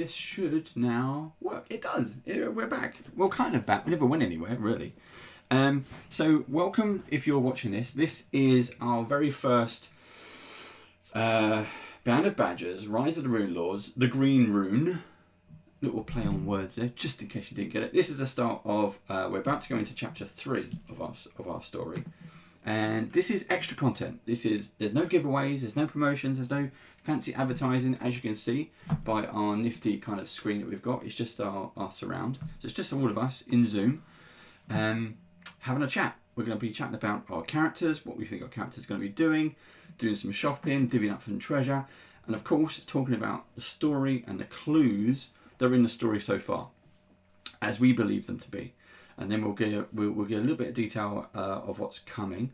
this should now work. It does. We're back. Well, kind of back. We never went anywhere, really. So, welcome if you're watching this. This is our very first Band of Badgers, Rise of the Runelords, the Green Rune. Little play on words there, just in case you didn't get it. This is the start of, we're about to go into chapter 3 of our story. And this is extra content. There's no giveaways, there's no promotions, there's no fancy advertising, as you can see by our nifty kind of screen that we've got. It's just our surround. So it's just all of us in Zoom having a chat. We're going to be chatting about our characters, what we think our characters are going to be doing some shopping, divvying up some treasure, and of course talking about the story and the clues that are in the story so far, as we believe them to be. And then we'll get a little bit of detail of what's coming.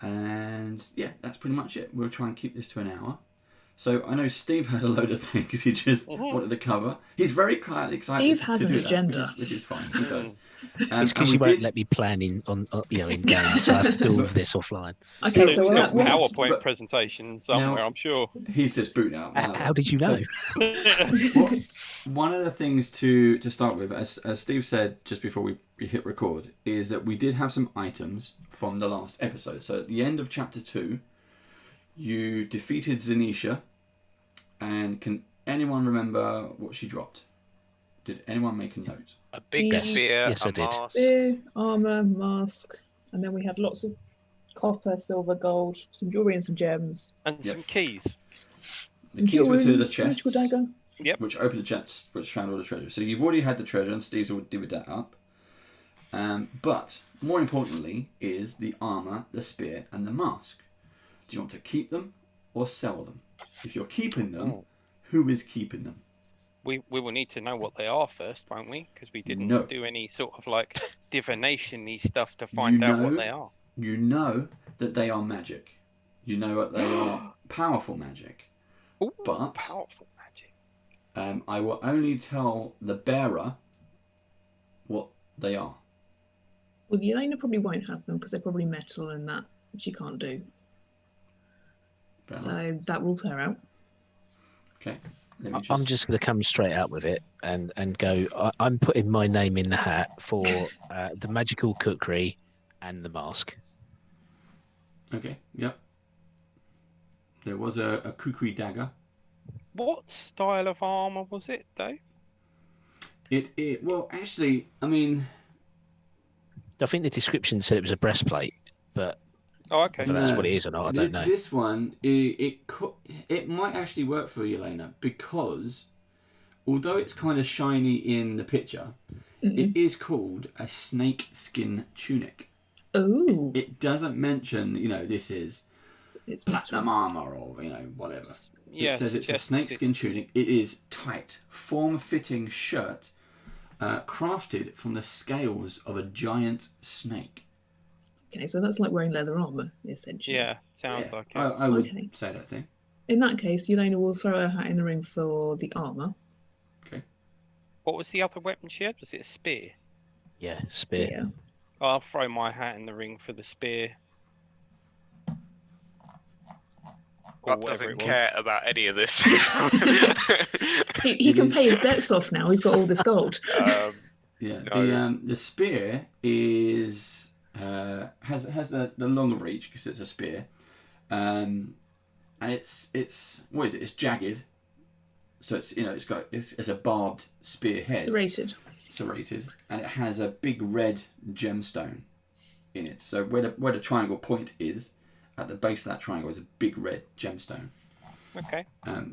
And yeah, that's pretty much it. We'll try and keep this to an hour. So I know Steve had a load of things he just wanted to cover. He's very quietly excited Steve has to do an agenda. that, which is fine. He does. It's because you won't let me plan in game, so I have to do all of this offline. Okay, so we've got a what? PowerPoint presentation somewhere, now, I'm sure. He's just booting out. How did you know? One of the things to start with, as Steve said just before we hit record, is that we did have some items from the last episode. So at the end of chapter 2, you defeated Zanisha, and can anyone remember what she dropped? Did anyone make a note? A big spear, Yes, I did. mask. Spear, armor, mask, and then we had lots of copper, silver, gold, some jewelry and some gems. And Yes. some keys. The keys were to the Jewels, chests, magical dagger. Yep. which opened the chests, which found all the treasure. So you've already had the treasure, and Steve's already divvied that up. But more importantly is the armor, the spear, and the mask. Do you want to keep them or sell them? If you're keeping them, who is keeping them? We will need to know what they are first, won't we? Because we didn't No. do any sort of like divination-y stuff to find out what they are. You know that they are magic. You know that they are powerful magic. Ooh, But powerful magic. I will only tell the bearer what they are. Well, Yelena probably won't have them because they're probably metal and that she can't do. Fair enough. So that rules her out. Okay. I'm just going to come straight out with it and go. I'm putting my name in the hat for the magical cookery and the mask. Okay. Yep. There was a kukri dagger. What style of armor was it, though? Well, actually, I mean, I think the description said it was a breastplate, but Oh, okay. whether that's what it is or not, I don't know. This one, it might actually work for you, Elena, because although it's kind of shiny in the picture, it is called a snake skin tunic. Oh, It doesn't mention, this is it's platinum metal. armor or whatever. Yeah, It says it's a snakeskin tunic. It is tight, form-fitting shirt, crafted from the scales of a giant snake. Okay, so that's like wearing leather armor, essentially. Yeah, sounds Yeah, like it. I would Okay. say that thing. In that case, Yelena will throw her hat in the ring for the armor. Okay. What was the other weapon she had? Was it a spear? Yeah, spear. Yeah. I'll throw my hat in the ring for the spear. Or Rob whatever doesn't it was. care about any of this. He can pay his debts off now. He's got all this gold. Yeah. No. The spear has the long reach because it's a spear, and it's what is it? It's jagged, so it's a barbed spear head. Serrated, and it has a big red gemstone in it. So where the triangle point is, at the base of that triangle is a big red gemstone. Okay.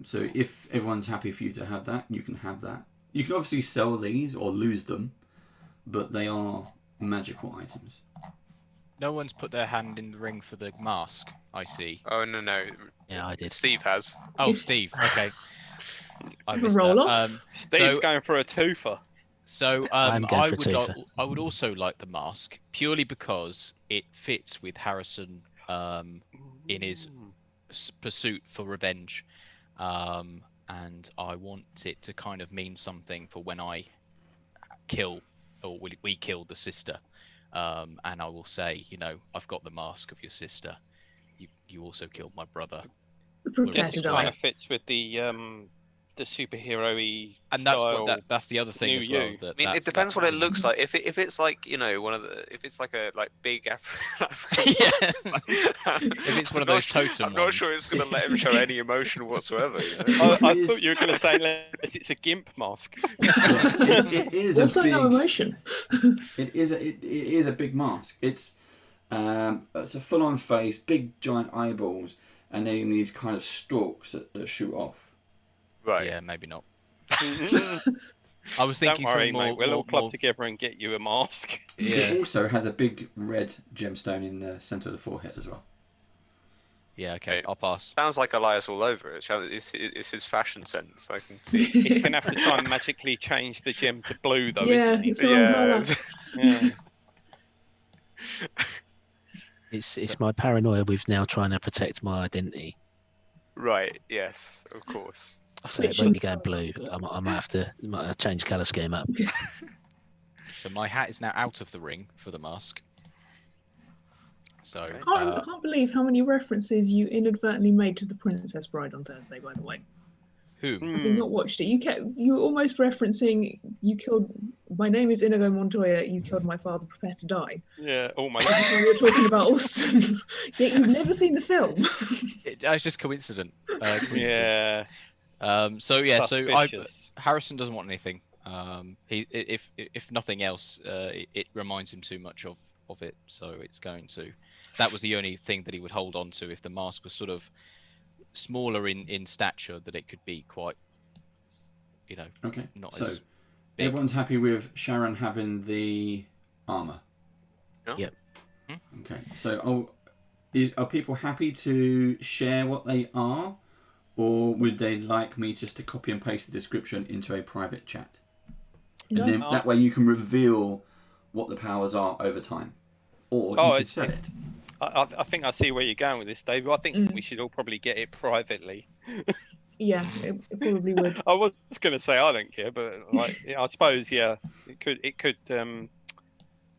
So if everyone's happy for you to have that, you can have that. You can obviously sell these or lose them, but they are magical items. No one's put their hand in the ring for the mask, I see. Oh, no. Yeah, I did. Steve has. Oh, Steve, okay. I Have a missed roll that. off. Steve's so- going for a twofer. So I'm going for Toofer. I would also like the mask purely because it fits with Harrison in his pursuit for revenge, and I want it to kind of mean something for when I kill or we kill the sister, and I will say, I've got the mask of your sister. You also killed my brother. Prepare Yes, to it kind die. of fits with the the superhero-y And that's style. what that's the other thing New as well. you. That I mean, it that's- depends what that's it the- looks like. If it's like, you know, if it's like a big African, Yeah. If it's one of those totem I'm not sure ones. it's going to let him show any emotion whatsoever. You know? I It thought is- you were going to say unless it's a gimp mask. it is a Also, no big. emotion. It is a big mask. It's a full-on face, big giant eyeballs, and then these kind of stalks that shoot off. Right. Yeah, maybe not. Don't I was thinking worry, something more. mate. We'll all club more- together and get you a mask. It Yeah, also has a big red gemstone in the centre of the forehead as well. yeah. Okay, Okay. I'll pass. Sounds like Elias all over it. It's his fashion sense. I can see. He's going to have to try and magically change the gem to blue, though, Yeah, isn't he? it's the wrong colour. Yeah. It's my paranoia with now trying to protect my identity. Right. Yes. Of course. So it won't be going blue. I might have to change colour scheme up. So my hat is now out of the ring for the mask. So I can't believe how many references you inadvertently made to the Princess Bride on Thursday, by the way. who? Having not watched it, you were almost referencing you killed. My name is Inigo Montoya. You killed my father. Prepare to die. Yeah, almost. We were talking about Austin. Yet you've never seen the film. It's just coincidence. Yeah. So yeah. So Suspicious. Harrison doesn't want anything. If nothing else, it reminds him too much of it. So it's going to. That was the only thing that he would hold on to if the mask was sort of smaller in stature, that it could be quite, Okay. not So as big. everyone's happy with Sharon having the armor. Yeah. Yep. Okay. So are people happy to share what they are, or would they like me just to copy and paste the description into a private chat? No. And then that way you can reveal what the powers are over time, or you can sell it. I think I see where you're going with this, Dave. I think we should all probably get it privately. Yeah, it probably would. I was going to say I don't care, but I suppose it could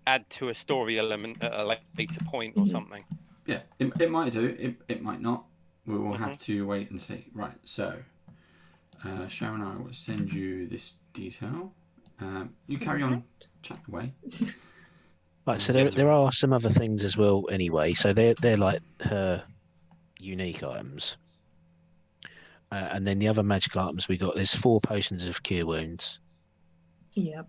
add to a story element at a later point or something. Yeah, it might do. It might not. We will have to wait and see. Right. So, Sharon, I will send you this detail. You carry on, chat away. Right, so there are some other things as well anyway. So they're like her unique items. And then the other magical items we got, there's 4 potions of cure wounds. Yeah.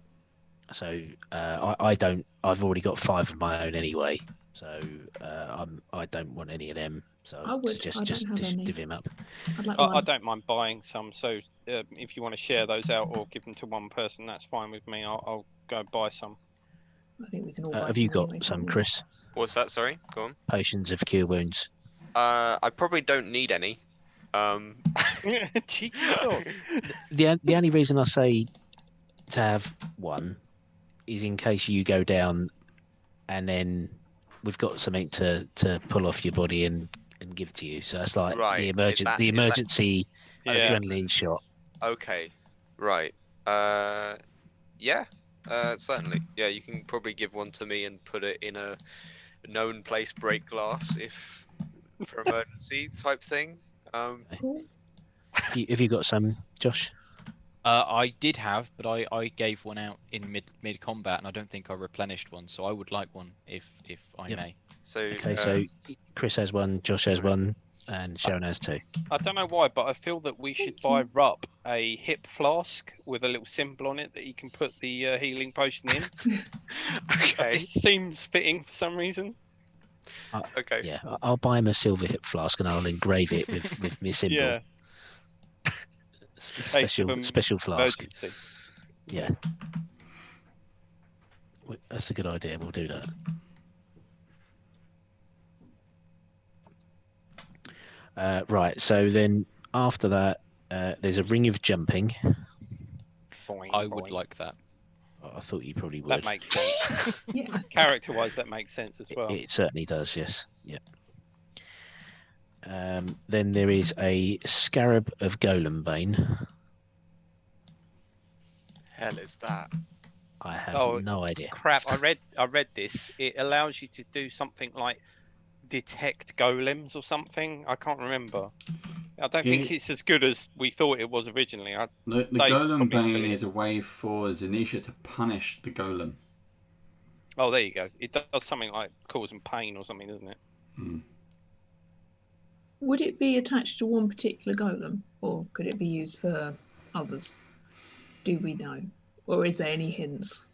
So I've already got 5 of my own anyway. So I don't want any of them. So I would. just I don't have any. div him up. I'd like I one. don't mind buying some. So if you want to share those out or give them to one person, that's fine with me. I'll go buy some. I think we can all. buy Have you some got anyway, some, can't we? Chris? What's that? Sorry. Go on. Potions of cure wounds. I probably don't need any. Cheeky sod. The only reason I say to have one is in case you go down, and then we've got something to pull off your body and give to you. So that's like Right, the is that- emergency Yeah. adrenaline shot. Okay. Right. Yeah. Certainly. Yeah, you can probably give one to me and put it in a known place, break glass, if for emergency type thing. Cool. Have you got some, Josh? I did have, but I gave one out in mid combat, and I don't think I replenished one. So I would like one if I Yep. may. So. Okay, so Chris has one, Josh has one, and Sharon has 2. I don't know why, but I feel that we should buy Rupp a hip flask with a little symbol on it that he can put the healing potion in. Okay. It seems fitting for some reason. Okay. Yeah, I'll buy him a silver hip flask and I'll engrave it with my symbol. Yeah. Special flask. Emergency. Yeah. That's a good idea. We'll do that. Right. So then after that, there's a ring of jumping. Boing, I would boing. like that. I thought you probably would. That makes sense. Yeah. Character-wise, that makes sense as well. It certainly does. Yes. Yep. Then there is a scarab of Golembane. Hell is that? I have Oh, no idea. Crap! I read this. It allows you to do something like detect golems or something. I can't remember. I don't think it's as good as we thought it was originally. The Dave Golem probably Bane really- is a way for Zanisha to punish the Golem. Oh, there you go. It does something like causing pain or something, doesn't it? Would it be attached to one particular golem, or could it be used for others? Do we know? Or is there any hints?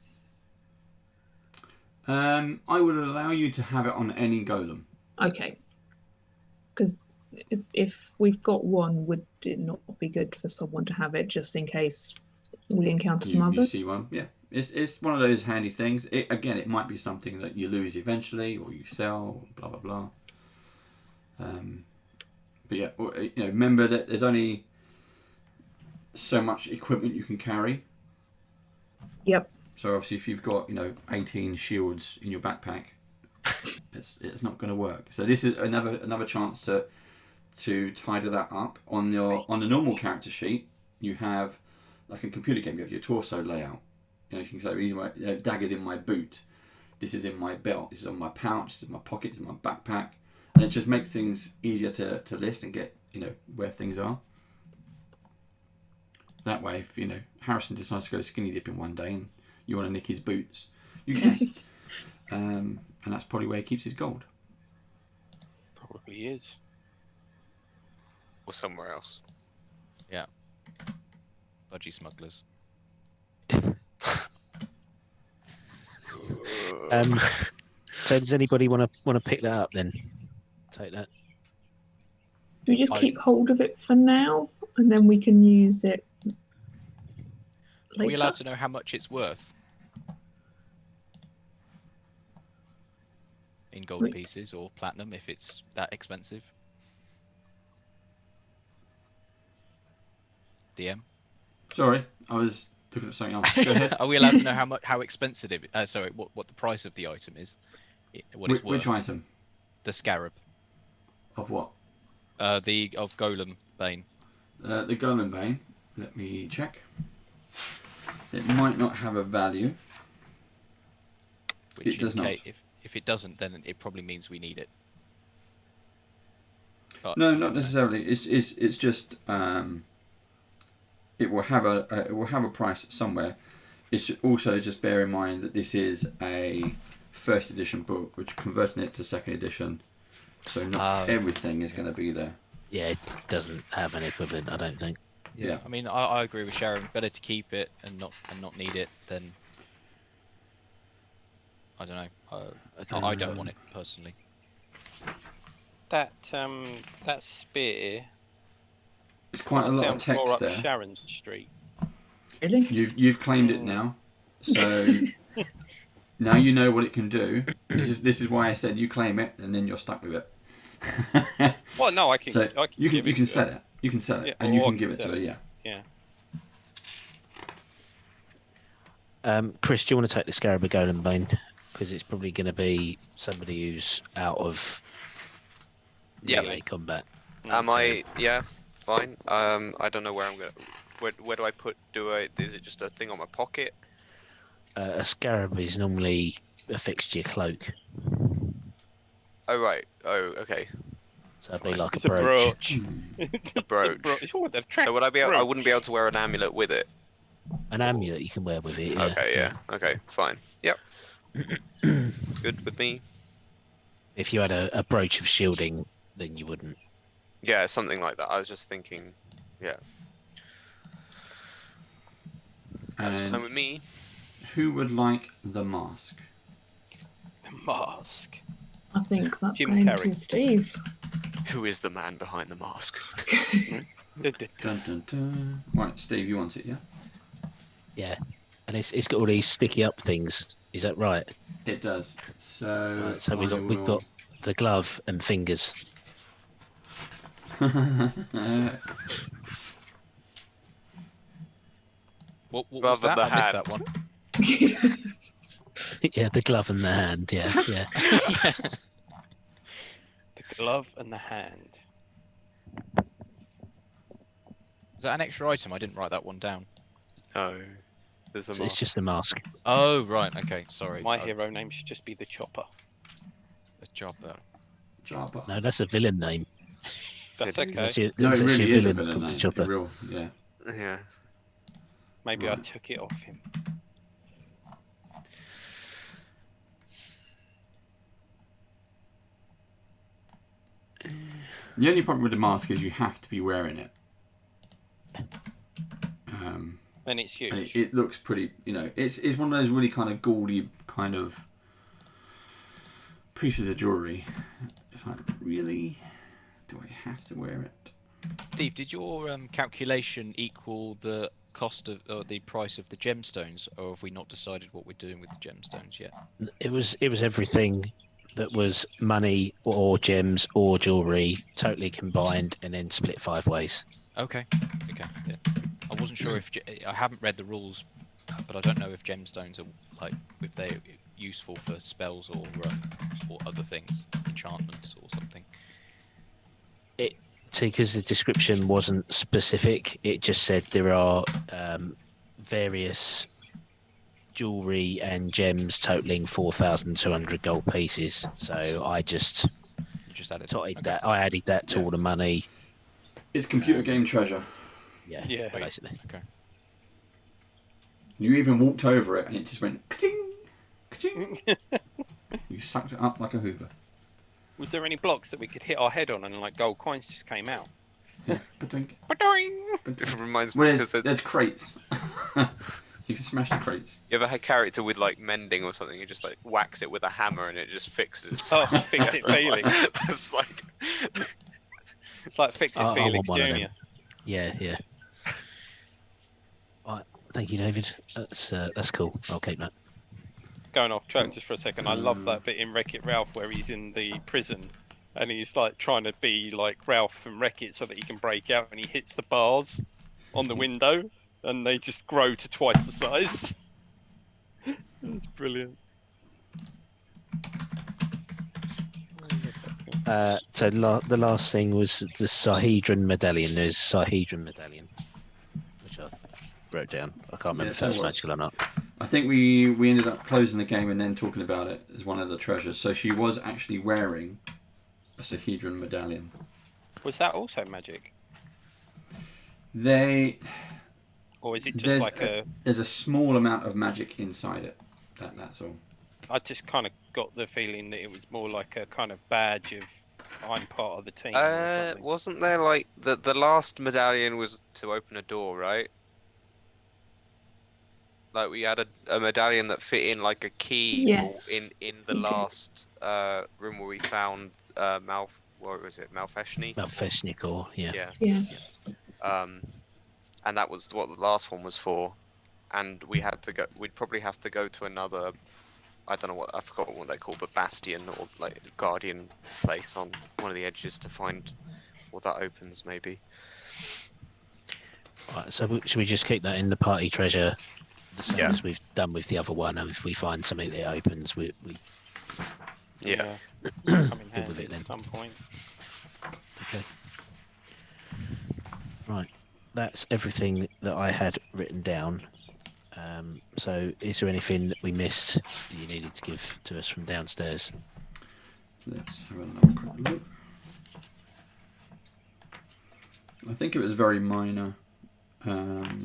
I would allow you to have it on any Golem. Okay. Because if we've got one, would it not be good for someone to have it just in case we encounter some You others? see one, yeah. It's one of those handy things. It might be something that you lose eventually, or you sell, blah blah blah. But yeah, remember that there's only so much equipment you can carry. Yep. So obviously, if you've got 18 shields in your backpack, it's not going to work. So this is another chance to tidy that up. On the normal character sheet, you have like a computer game. You have your torso layout. You can say these are my daggers in my boot. This is in my belt. This is on my pouch. This is my pocket. This is my backpack. And it just makes things easier to list and get where things are. That way, if Harrison decides to go skinny dipping one day and you want to nick his boots, you can. And that's probably where he keeps his gold. Probably is. Or somewhere else. Yeah. Budgie smugglers. So does anybody want to pick that up then? Take that. Do we just keep hold of it for now, and then we can use it later? Are we allowed to know how much it's worth? In gold pieces or platinum, if it's that expensive? DM? Sorry, I was looking at something else. Go ahead. Are we allowed to know how expensive it? Sorry, what the price of the item is? What it's worth? Which item? The scarab. Of what? Of Golem Bane. The Golem Bane. Let me check. It might not have a value. Which It does not. If it doesn't, then it probably means we need it. But, No, not necessarily. It's just it will have a price somewhere. It should also just bear in mind that this is a first edition book, which converting it to second edition, so not everything is going to be there. Yeah, it doesn't have an equivalent, I don't think. Yeah. I mean, I agree with Sharon. Better to keep it and not need it than I don't know. I don't want it personally. That spear. It's quite a lot of sounds more text up there. Sharon Street. Really? You've claimed it now, so now you know what it can do. This is why I said you claim it, and then you're stuck with it. Well, no, I can. So you give it can to sell her. it. You can sell it, Yeah, and you or I can give can it to sell her. it. Yeah. Yeah. Chris, do you want to take the Scarab of Golem Bane? Because it's probably going to be somebody who's out of melee combat. Am I? Yeah, fine. I don't know where I'm gonna. Where do I put? Is it just a thing on my pocket? A Scarab is normally affixed to your cloak. Oh right. Oh okay. So it'd be like It's a brooch. A brooch. Oh, they've So would I be? I wouldn't be able to wear an amulet with it. An amulet you can wear with it. Yeah. Okay. Yeah. Okay. Fine. Yep. It's good with me. If you had a brooch of shielding, then you wouldn't. Yeah, something like that. I was just thinking. Yeah. That's fine And with me. who would like the mask? Mask. I think that's Jim going Carrey. to Steve. Who is the man behind the mask? Dun, dun, dun. Right, Steve, you want it, yeah? Yeah. And it's got all these sticky up things. Is that right? It does. So, Right, so we've got the glove and fingers. What was Glove and that? the I missed hand. that one. Yeah, the glove and the hand. Yeah, yeah. The glove and the hand. Is that an extra item? I didn't write that one down. No. There's a So mask. it's just a mask. Oh right, okay, sorry. My hero name should just be the Chopper. The Chopper. Jabba. No, that's a villain name. That's okay. No, it There's actually really a is a villain villain. called the A Chopper. real, yeah. Yeah. Maybe I Right. took it off him. The only problem with the mask is you have to be wearing it. Then it's huge. And it looks pretty, it's one of those really kind of gaudy kind of pieces of jewellery. It's like, really? Do I have to wear it? Steve, did your calculation equal the cost of or the price of the gemstones, or have we not decided what we're doing with the gemstones yet? It was everything that was money or gems or jewelry totally combined and then split 5 ways. Okay. Yeah. I wasn't sure if I haven't read the rules, but I don't know if gemstones are if they're useful for spells or other things, enchantments or something. Because the description wasn't specific, it just said there are various jewelry and gems totaling 4,200 gold pieces. So I just You just added totted okay. that. I added that to all the money. It's computer game treasure. Yeah. Basically. Okay. You even walked over it and it just went ka-ching, ka-ching. You sucked it up like a Hoover. Was there any blocks that we could hit our head on and gold coins just came out? Yeah. Ba-dunk, It ba-dunk. reminds me Well, because there's crates. You can smash the crates. you ever had a character with mending or something? You just whacks it with a hammer and it just fixes. Oh, Fix It Felix. It's like It's like Fix It I Felix want one of them. Jr. Yeah. Right. Thank you, David. That's cool. I'll keep that. Going off track just for a second, I love that bit in Wreck-It Ralph where he's in the prison and he's trying to be like Ralph from Wreck-It so that he can break out, and he hits the bars on the window and they just grow to twice the size. It's brilliant. So the last thing was the Sahedron medallion. There's Sahedron medallion, which I wrote down. I can't remember if that's so what? magical or not. I think we ended up closing the game and then talking about it as one of the treasures. So she was actually wearing a Sahedron medallion. Was that also magic? Or is it just There's a small amount of magic inside it. That's all. I just kind of got the feeling that it was more like a kind of badge of I'm part of the team. wasn't there the last medallion was to open a door, right? We had a medallion that fit in a key Yes. in the last room where we found what was it? Malfeshnik or Yeah. And that was what the last one was for. And we'd probably have to go to another, I don't know I forgot what they call, but bastion or guardian place on one of the edges to find what that opens maybe. Right, so should we just keep that in the party treasure, the same Yeah. as we've done with the other one? And if we find something that opens, we Yeah. Come in Deal with handy it then. at some point. okay. Right, that's everything that I had written down. So is there anything that we missed that you needed to give to us from downstairs? Let's have another quick look. I think it was very minor. You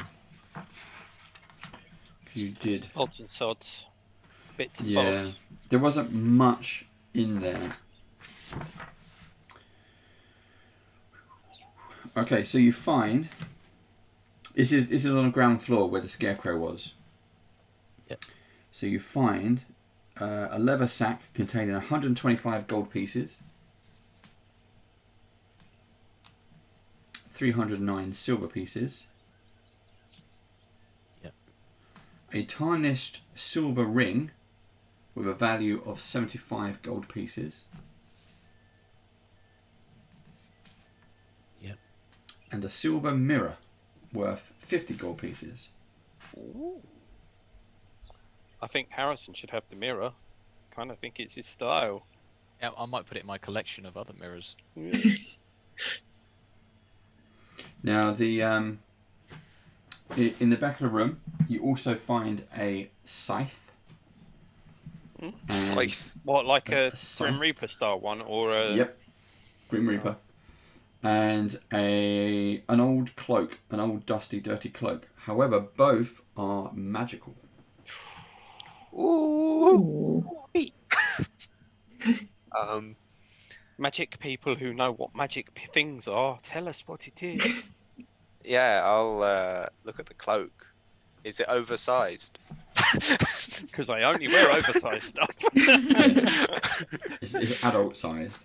did. Odds and sods. Bits and Yeah, bobs. there wasn't much in there. Okay, so you find this is on the ground floor where the scarecrow was. Yep. So you find a leather sack containing 125 gold pieces, 309 silver pieces, Yep. a tarnished silver ring with a value of 75 gold pieces, Yep. and a silver mirror worth 50 gold pieces. Ooh. I think Harrison should have the mirror. Kind of think it's his style. Yeah, I might put it in my collection of other mirrors. Now, in the back of the room, you also find a scythe. And- Scythe. What, like a scythe. Grim Reaper style one, or a? Yep, Grim Reaper. and an old cloak, an old dusty, dirty cloak. However, both are magical. Ooh. Magic people who know what magic things are, tell us what it is. Yeah, I'll look at the cloak. Is it oversized? Because I only wear oversized stuff. It's adult sized.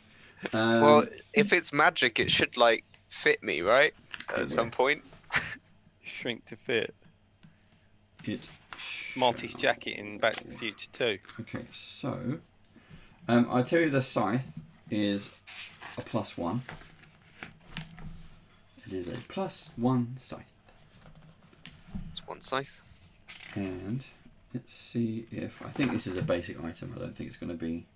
Well, if it's magic, it should like fit me, right? At some point. Shrink to fit. It. Marty's jacket in Back to the Future 2. Okay, so I tell you the scythe is a +1. It is a +1 scythe. It's one scythe. And let's see if I think this is a basic item. I don't think it's going to be.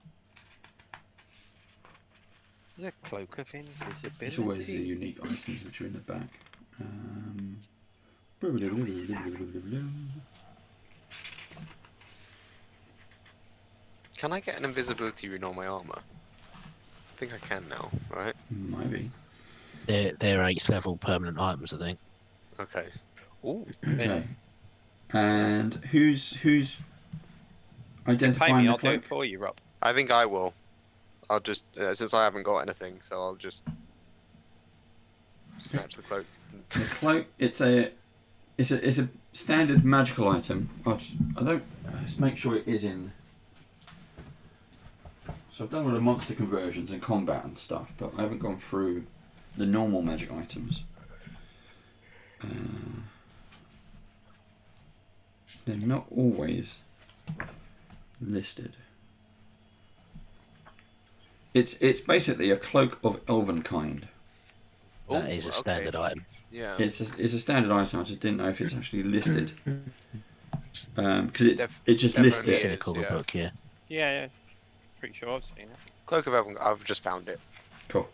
There's a cloak of invisibility. It's always the unique items which are in the back. Can I get an invisibility rune on my armor? I think I can now, right? Maybe. They're 8th level permanent items, I think. Okay. Ooh, Okay. And who's pay identifying me, the I'll do it cloak? for you, Rob. I think I will. I'll just since I haven't got anything, so I'll just snatch the cloak. This cloak, it's a standard magical item. Let's make sure it is in. So I've done all the monster conversions and combat and stuff, but I haven't gone through the normal magic items. They're not always listed. It's basically a cloak of elven kind. That is a standard item. Yeah. It's a standard item. I just didn't know if it's actually listed. Because it just lists definitely It's it. in a is, cover yeah. book, yeah. Yeah. Pretty sure I've seen it. Cloak of Elven. I've just found it. Cool.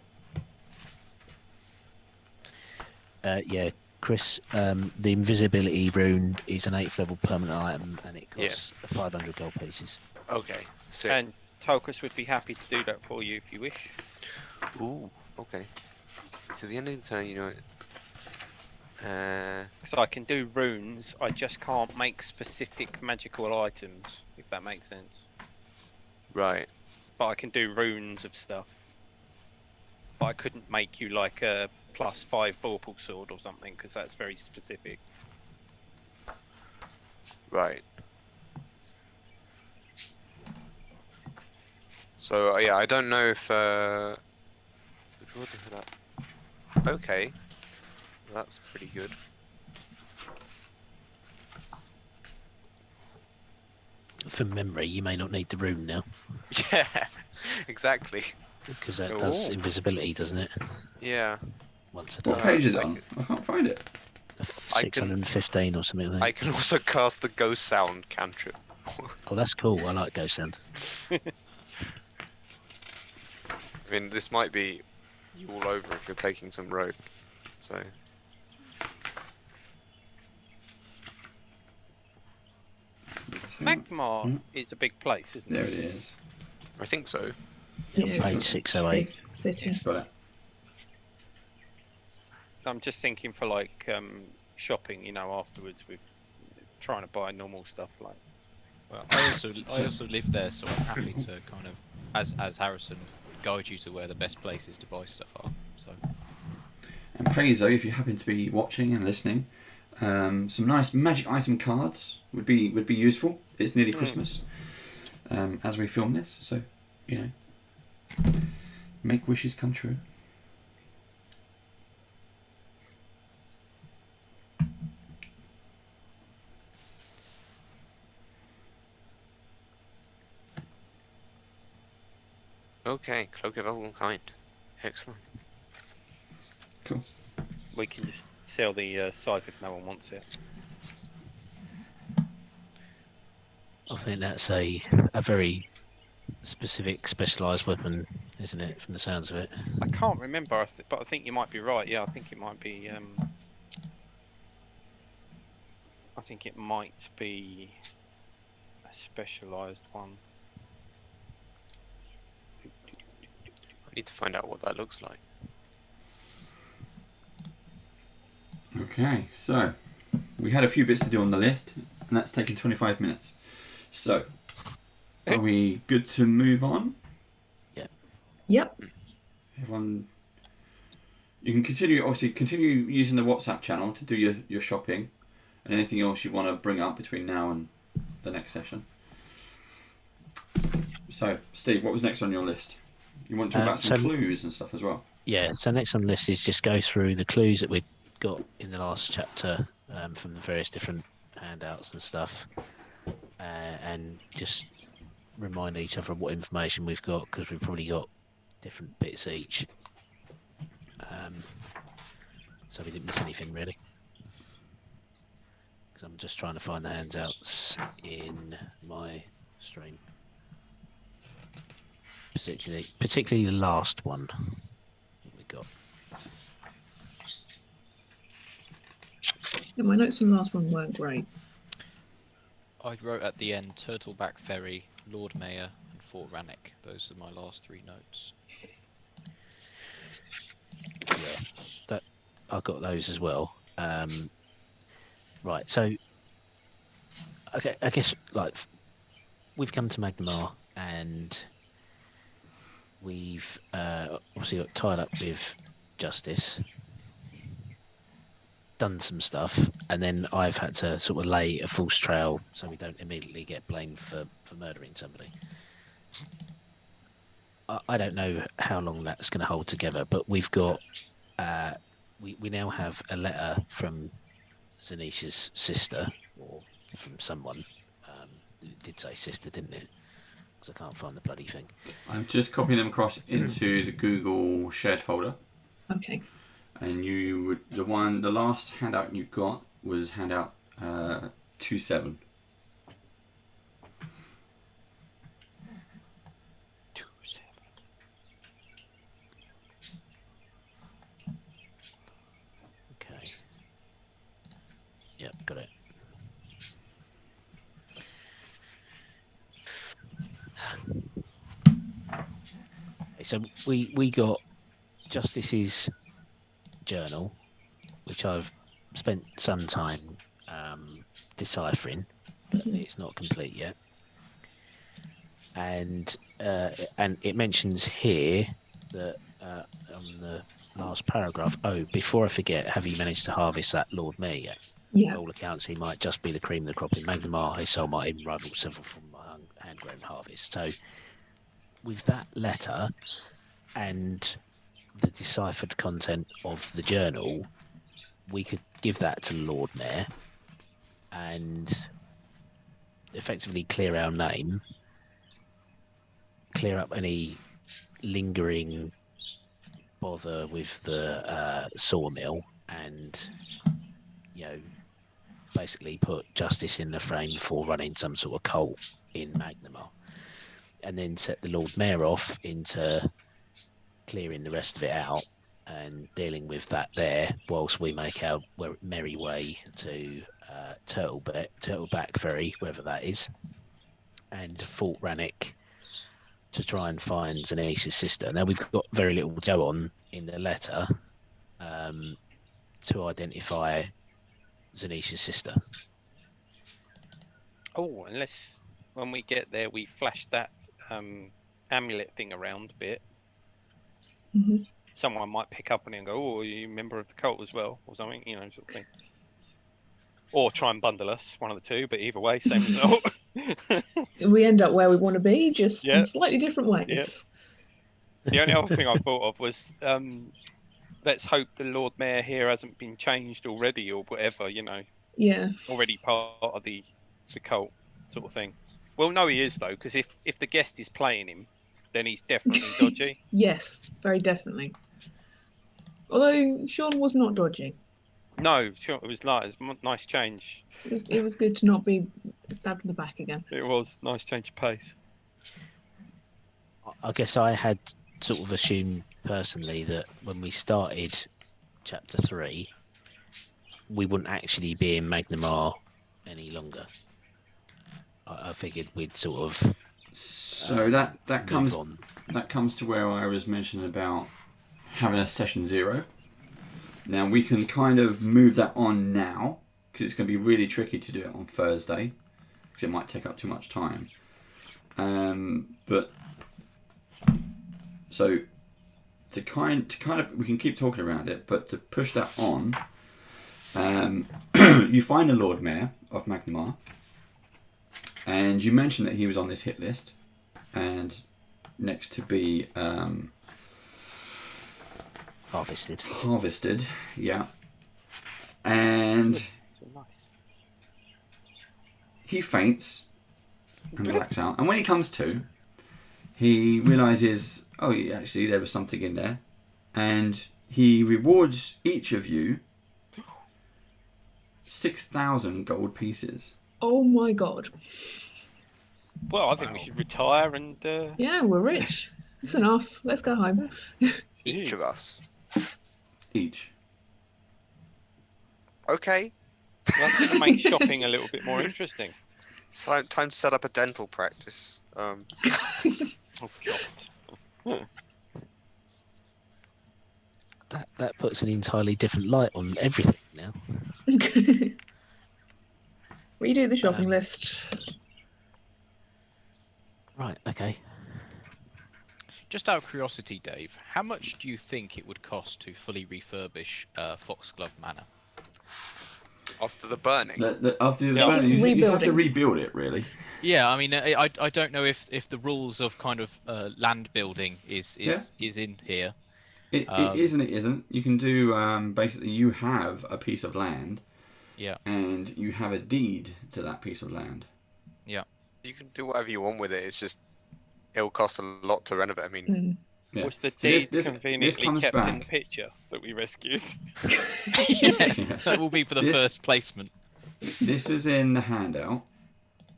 Yeah, Chris, the invisibility rune is an 8th level permanent item and it costs 500 gold pieces. Okay. Sick. And Tokus would be happy to do that for you if you wish. Ooh. Okay. To the end of the turn, you know. So I can do runes, I just can't make specific magical items, if that makes sense. Right. But I can do runes of stuff. But I couldn't make you like a +5 Vorpal sword or something, because that's very specific. Right. So yeah, I don't know if okay, that's pretty good. From memory, you may not need the rune now Yeah, exactly. because that does Ooh. invisibility, doesn't it? Yeah, Once a What day. page is it I on? I can't find it. 615 or something. I think. I can also cast the ghost sound cantrip. Oh, that's cool. I like Ghost Sound. I mean, this might be you all over if you're taking some road. So Magmar is a big place, isn't There it? it is. I think so. It's page 608. City. Got it. I'm just thinking for like shopping, afterwards with trying to buy normal stuff like. Well, I also live there, so I'm happy to kind of, as Harrison, guide you to where the best places to buy stuff are. So And Paizo, if you happen to be watching and listening, some nice magic item cards would be useful. It's nearly Christmas as we film this, so make wishes come true. Okay, Cloak of Elven Kind. Excellent. Cool. We can just sell the scythe if no one wants it. I think that's a very specific, specialised weapon, isn't it? From the sounds of it. I can't remember, but I think you might be right. Yeah, I think it might be. I think it might be a specialised one. I need to find out what that looks like. Okay, so we had a few bits to do on the list, and that's taken 25 minutes. So, are we good to move on? Yep. Everyone, you can continue using the WhatsApp channel to do your shopping, and anything else you want to bring up between now and the next session. So, Steve, what was next on your list? You want to talk about some clues and stuff as well? Yeah, so next on the list is just go through the clues that we've got in the last chapter from the various different handouts and stuff, and just remind each other of what information we've got, because we've probably got different bits each. So we didn't miss anything really. Because I'm just trying to find the handouts in my stream. Particularly the last one that we got. Yeah, my notes from the last one weren't great. I wrote at the end Turtleback Ferry, Lord Mayor, and Fort Rannick. Those are my last 3 notes. Yeah, that I got those as well. Right, so okay, I guess like we've come to Magnemar and we've obviously got tied up with Justice, done some stuff, and then I've had to sort of lay a false trail so we don't immediately get blamed for murdering somebody. I don't know how long that's going to hold together, but we've got we now have a letter from Zanisha's sister, or from someone. It did say sister, didn't it? Because I can't find the bloody thing. I'm just copying them across into the Google shared folder. Okay. And the last handout you got was handout 27. 27. Okay. Yep, got it. So we got Justice's journal, which I've spent some time deciphering, but it's not complete yet. And it mentions here that on the last paragraph, before I forget, have you managed to harvest that Lord Mayor yet? Yeah. By all accounts, he might just be the cream of the crop in Magnemar. His soul might even rival several from my hand-grown harvest. So with that letter and the deciphered content of the journal, we could give that to Lord Mayor and effectively clear our name, clear up any lingering bother with the sawmill, and basically put Justice in the frame for running some sort of cult in Magnemar, and then set the Lord Mayor off into clearing the rest of it out and dealing with that there, whilst we make our merry way to Turtleback Ferry, wherever that is, and Fort Rannick to try and find Zanisha's sister. Now we've got very little to go on in the letter to identify Zanisha's sister. Oh, unless when we get there we flash that amulet thing around a bit. Mm-hmm. Someone might pick up on it and go, "Oh, are you a member of the cult as well?" or something, sort of thing. Or try and bundle us, one of the two. But either way, same result. We end up where we want to be, just Yeah. in slightly different ways. Yeah. The only other thing I thought of was, let's hope the Lord Mayor here hasn't been changed already, or whatever. Yeah. Already part of the cult sort of thing. Well, no, he is though, because if the guest is playing him, then he's definitely dodgy. Yes, very definitely. Although Sean was not dodgy. No, sure, it was nice change. It was good to not be stabbed in the back again. It was nice change of pace. I guess I had sort of assumed personally that when we started chapter 3, we wouldn't actually be in Magnemar any longer. I figured we'd sort of so that comes to where I was mentioning about having a session 0. Now we can kind of move that on now because it's going to be really tricky to do it on Thursday because it might take up too much time. But so to kind of we can keep talking around it, but to push that on, you find the Lord Mayor of Magnamar, and you mentioned that he was on this hit list, and next to be harvested, yeah, and Nice. he faints and blacks out, and when he comes to, he realizes, oh, actually there was something in there, and he rewards each of you 6,000 gold pieces. Oh my god. Well, I think we should retire and. Yeah, we're rich. It's enough. Let's go home. Each of us. Each. Okay. Well, that's going to make shopping a little bit more interesting. So, time to set up a dental practice. Oh, God. That puts an entirely different light on everything now. Redo the shopping list. Right, okay. Just out of curiosity, Dave, how much do you think it would cost to fully refurbish Foxglove Manor? After the burning. After the Yeah. burning, Just you have to rebuilding. rebuild it, really. Yeah, I mean, I don't know if the rules of kind of land building is in here. It is and it isn't. You can do basically. You have a piece of land, Yeah. and you have a deed to that piece of land. Yeah. You can do whatever you want with it. It's just it'll cost a lot to renovate. I mean, Yeah. Was the So deed this conveniently comes kept in back. the picture that we rescued? That will be for the This- first placement. This is in the handout.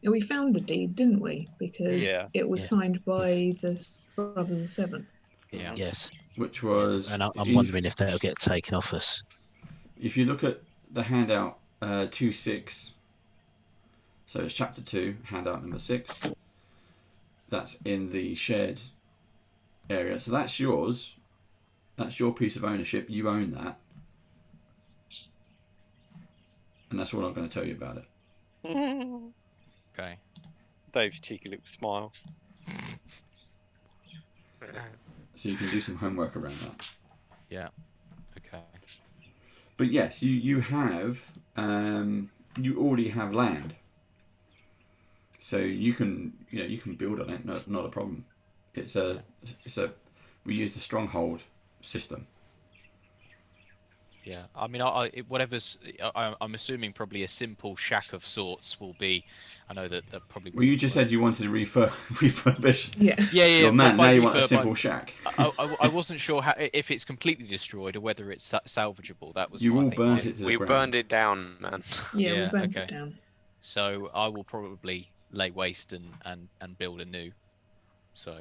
Yeah, we found the deed, didn't we? Because Yeah. it was Yeah. signed by the Brothers of Seven. Yeah. Yes. Which was, And I'm wondering if that'll get taken off us. if you look at the handout 2.6, so it's chapter 2, handout number 6. That's in the shared area. So that's yours. That's your piece of ownership. You own that. And that's all I'm going to tell you about it. Okay. Dave's cheeky little smile. So you can do some homework around that. Yeah. Okay. But yes, you have you already have land, so you can build on it. No, it's not a problem. It's a we use the stronghold system. Yeah. I mean, I'm assuming probably a simple shack of sorts will be. I know that probably. Well, you just said you wanted to refurbish Yeah. Yeah. your man. by Now you want a refurb, simple shack. I wasn't sure if it's completely destroyed or whether it's salvageable. That was You my all thing. burnt it to the we ground. burned it down, man. Yeah, Yeah, we burned okay. it down. So I will probably lay waste and build anew. So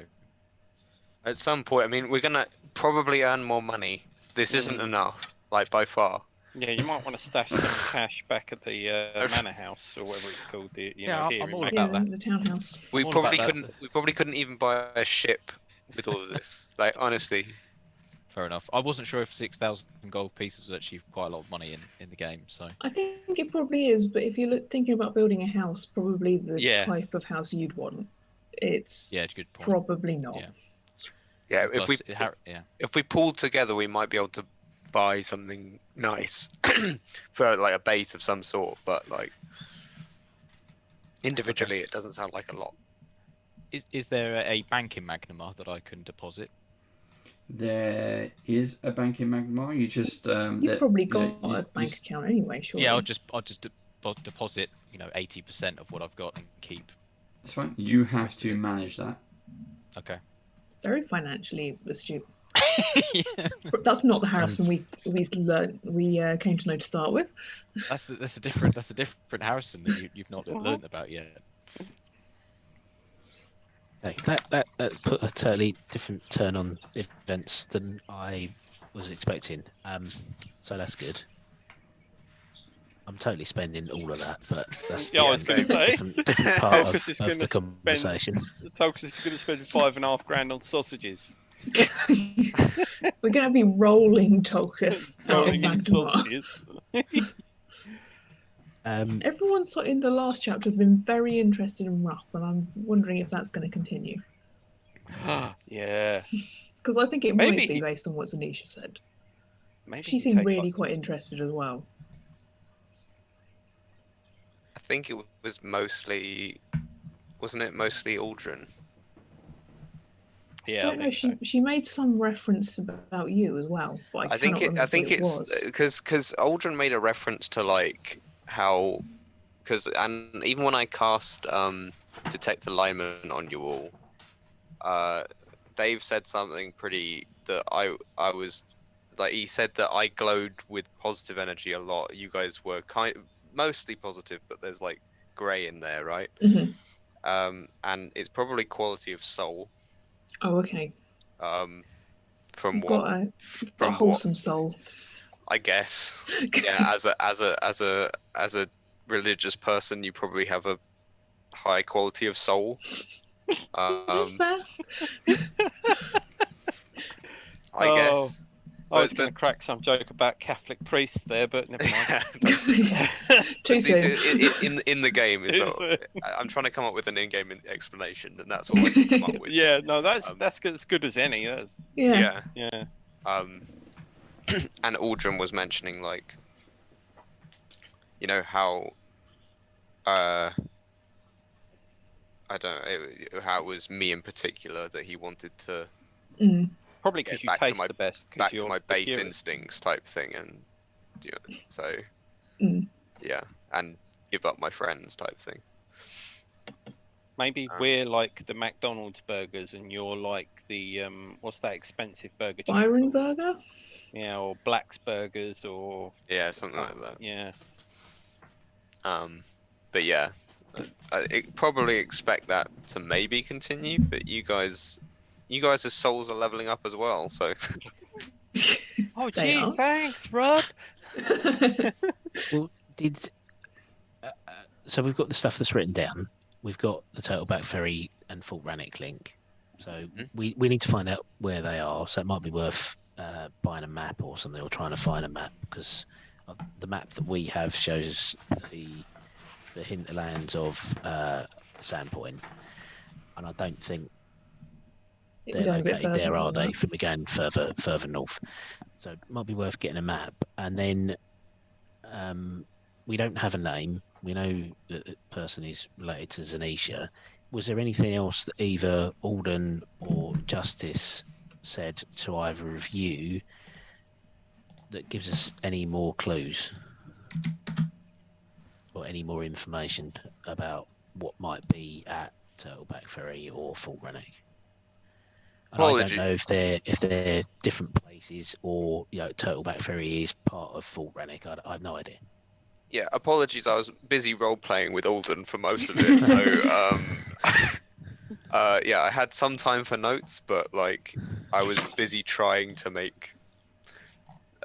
At some point, I mean, we're gonna probably earn more money. This isn't enough, like by far. Yeah, you might want to stash some cash back at the manor house or whatever it's called. I'm all in about Yeah, that. the townhouse. We I'm all probably about that. couldn't. We probably couldn't even buy a ship with all of this. Like honestly, Fair enough. I wasn't sure if 6,000 gold pieces was actually quite a lot of money in the game. So I think it probably is, but if you're thinking about building a house, probably the Yeah. type of house you'd want, it's yeah, good point. probably not. Yeah. yeah. Plus, If we pulled together, we might be able to buy something nice for like a base of some sort. But like individually, it doesn't sound like a lot. Is there a bank in Magnamar that I can deposit? There is a bank in Magmar. You just You've probably got you- a bank account anyway, surely. Yeah, I'll just deposit 80% of what I've got and keep. That's fine. You have to manage that. Okay. Very financially astute. Yeah. But that's not the Harrison we came to know to start with. That's a different Harrison that you've not learned about yet. Okay, that put a totally different turn on events than I was expecting. So that's good. I'm totally spending all of that, but that's Yeah, I was a gonna say. different part Focus is of gonna the conversation. Focus is going to spend $5,500 on sausages. We're going to be rolling Tulkas out of Rolling in Magdamar. Tulkas. Everyone in the last chapter has been very interested in Ruff, and I'm wondering if that's going to continue. Yeah. Because I think it Maybe might be he- based on what Zanisha said. Maybe She he'd seemed take really up quite discus. interested as well. I think it was mostly, wasn't it mostly Aldrin? I Yeah, don't know. She made some reference about you as well, but I cannot remember what it it's was. because Aldrin made a reference to like how, and even when I cast detect alignment on you all, Dave said something pretty that I was like, he said that I glowed with positive energy a lot. You guys were mostly positive, but there's like grey in there, right? Mhm. And it's probably quality of soul. Oh, okay. From You've what got a from what wholesome soul. I guess. Yeah, as a religious person, you probably have a high quality of soul. Fair. I guess. I was But- going to crack some joke about Catholic priests there, but never mind. Too But soon. in the game is that I'm trying to come up with an in-game explanation, and that's all I can come up with. Yeah, no, that's as good as any. That's, Yeah. yeah. And Aldrin was mentioning like, you know how I don't know how it was me in particular that he wanted to Mm. Probably because get you back to taste my- the best. back to my base instincts type thing, and so yeah, and give up my friends type thing. Maybe we're like the McDonald's burgers, and you're like the what's that expensive burger chain Byron called? Burger? Yeah, or Black's Burgers, or Yeah, something like that. yeah. But yeah, I probably expect that to maybe continue. But you guys' souls are leveling up as well, so. Oh, They gee, are. thanks, Rob. Well, so we've got the stuff that's written down. We've got the Turtleback Ferry and Fort Rannick link. So we need to find out where they are. So it might be worth buying a map or something, or trying to find a map, because the map that we have shows the hinterlands of Sandpoint, and I don't think they're located there, are they? I think we're going further north. So it might be worth getting a map. And then we don't have a name. We know that the person is related to Zanisha. Was there anything else that either Alden or Justice said to either of you that gives us any more clues or any more information about what might be at Turtleback Ferry or Fort Rannick? And I don't know if they're different places, or Turtleback Ferry is part of Fort Rannick. I have no idea. Yeah, apologies. I was busy role playing with Alden for most of it, so yeah, I had some time for notes, but like I was busy trying to make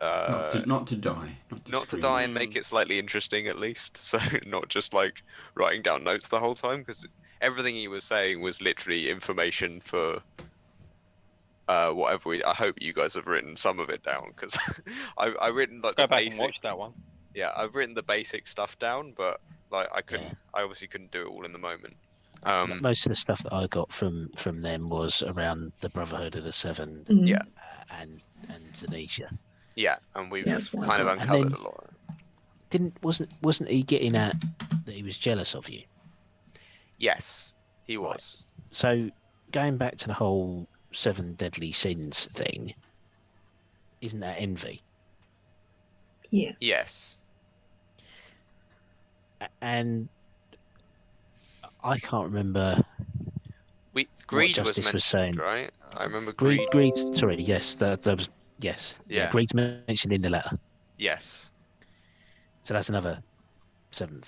not to die, not to die and make it slightly interesting at least. So not just like writing down notes the whole time, because everything he was saying was literally information for whatever I hope you guys have written some of it down, because I've written like Go back and watch that one. Yeah, I've written the basic stuff down, but like I obviously couldn't do it all in the moment. Most of the stuff that I got from them was around the Brotherhood of the Seven, and Zanisha. Yeah, and we've kind of uncovered a lot. Wasn't he getting at that he was jealous of you? Yes, he was. Right. So going back to the whole 7 deadly sins thing, isn't that envy? Yeah. Yes. And I can't remember greed what Justice was saying. Right? I remember greed. Sorry, yes, that was yes. Yeah. Greed's mentioned in the letter. Yes. So that's another 7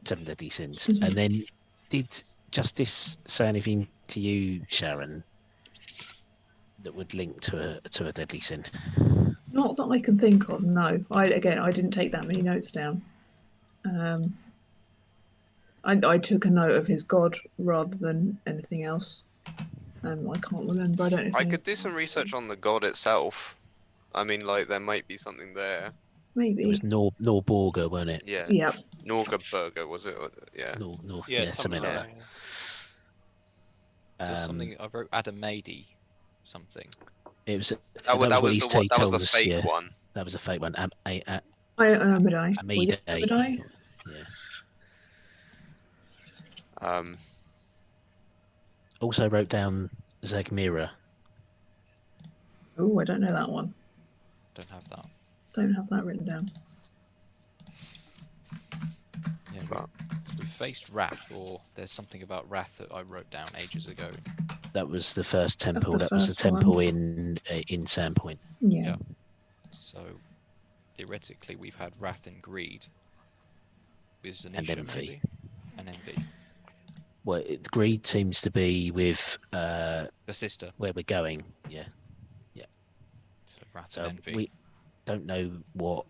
deadly sins. And then, did Justice say anything to you, Sharon, that would link to a deadly sin? Not that I can think of. No, I didn't take that many notes down. I took a note of his god rather than anything else. I can't remember. I don't know. I could do some research on the god itself. I mean, like, there might be something there. Maybe. It was Norborga, wasn't it? Yeah. Yeah. Norgaburger, was it? Yeah. Yeah, something like that. There's something I wrote Adamadi something. It was. That was what the he one. That was told the us, fake yeah. one. That was a fake one. Amidai. Amidai. Yeah. Also wrote down Zagmira. Oh, I don't know that one. Don't have that. Don't have that written down. Yeah, we faced Wrath, or there's something about Wrath that I wrote down ages ago. That was the first temple. the That was the first temple one. in Sandpoint. Yeah. So theoretically, we've had Wrath and Greed. With Zanisha, And Envy. maybe? And Envy. Well, Greed seems to be with The sister. where we're going. Yeah. So Wrath So and Envy. we don't know what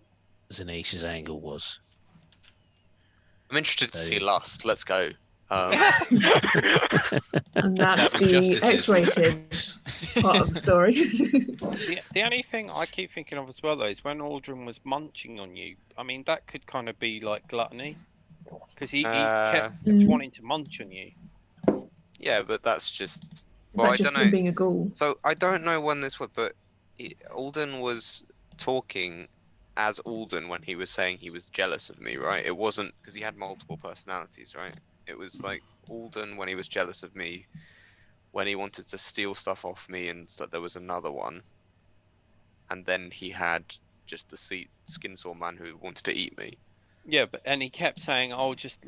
Zanisha's angle was. I'm interested to So- see Lust. Let's go. And that's That was the Justice's. X-rated part of the story. The only thing I keep thinking of as well though is when Aldrin was munching on you. I mean, that could kind of be like gluttony, because he kept wanting to munch on you. Yeah, but that's just. Is Well, that I just don't him know. being a ghoul? So I don't know when this was, but Alden was talking as Alden when he was saying he was jealous of me, right? It wasn't because he had multiple personalities, right? It was like Alden when he was jealous of me, when he wanted to steal stuff off me, and so there was another one. And then he had just the skin sore man who wanted to eat me. Yeah, and he kept saying, "Oh, just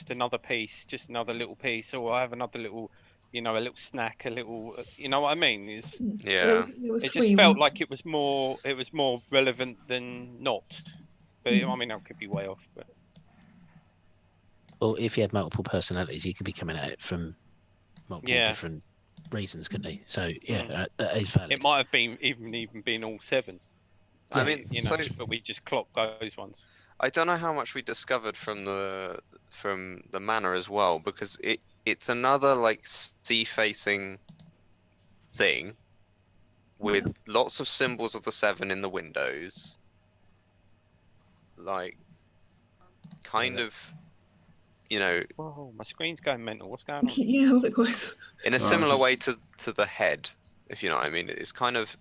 another piece, just another little piece, or I have another little, a little snack, a little, you know what I mean?" Yeah. It just felt like it was more relevant than not. But I mean, that could be way off. But Or if he had multiple personalities, he could be coming at it from multiple Yeah. different reasons, couldn't he? So yeah, that is valid. it might have been even been all seven. I mean, but we just clocked those ones. I don't know how much we discovered from the manor as well, because it's another like sea-facing thing with lots of symbols of the seven in the windows, like kind of, Whoa, my screen's going mental. What's going on? Yeah, all the quiz. in a Oh, similar just- way to the head, if you know what I mean. It's kind of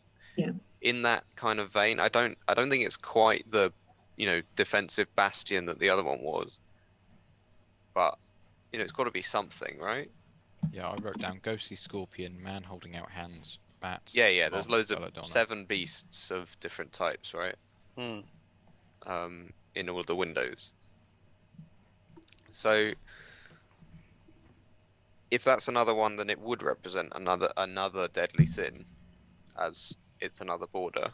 in that kind of vein. I don't think it's quite the defensive bastion that the other one was, but it's got to be something, right? Yeah, I wrote down ghostly scorpion, man holding out hands, bat. Yeah. There's Mark, loads of belladonna. 7 beasts of different types, right? Hmm. In all of the windows. So if that's another one, then it would represent another deadly sin, as it's another border.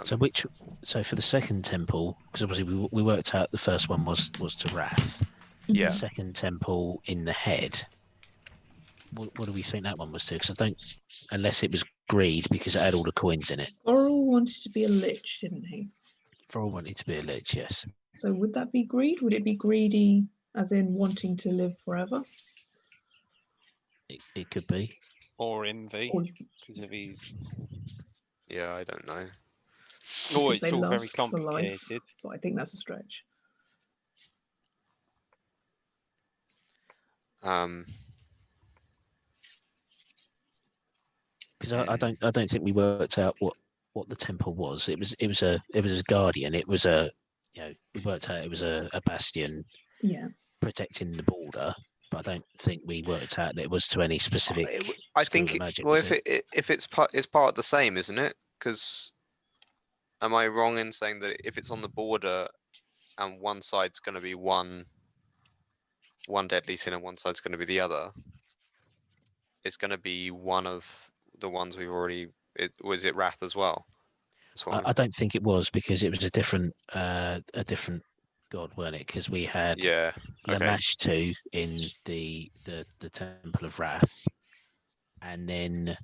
So for the second temple, because obviously we worked out the first one was to Wrath. Yeah. The second temple in the head. What do we think that one was to? Because I don't, unless it was greed because it had all the coins in it. Oral wanted to be a lich, didn't he? For all wanted to be a lich, yes. So would that be greed? Would it be greedy as in wanting to live forever? It could be. Or envy, Or because of his. Yeah, I don't know. Oh, could it's say all very lust for life, complicated. but I think that's a stretch. Because I don't think we worked out what the temple was. It was a guardian. It was we worked out it was a bastion protecting the border. But I don't think we worked out that it was to any specific. I school think of magic, if it's part of the same, isn't it? Because am I wrong in saying that if it's on the border and one side's going to be one deadly sin and one side's going to be the other, it's going to be one of the ones we've already. Was it Wrath as well? I don't think it was, because it was a different god, weren't it? Because we had Lamashtu in the Temple of Wrath, and then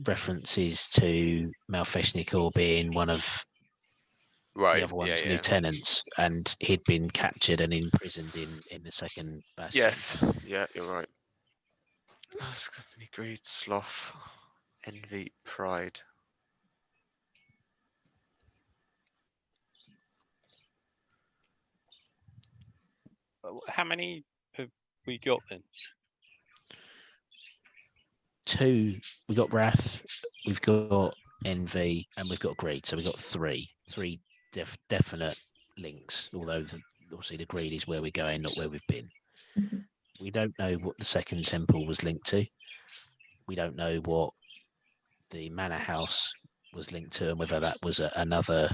references to Malfeshnikor being one of the other one's lieutenants, and he'd been captured and imprisoned in the second bastion. Yes, yeah, you're right. Greed, sloth. Envy, pride. How many have we got then? 2. We got wrath. We've got envy, and we've got greed. So we've got 3 definite links. Although obviously the greed is where we're going, not where we've been. Mhm. We don't know what the second temple was linked to. We don't know what the manor house was linked to, and whether that was another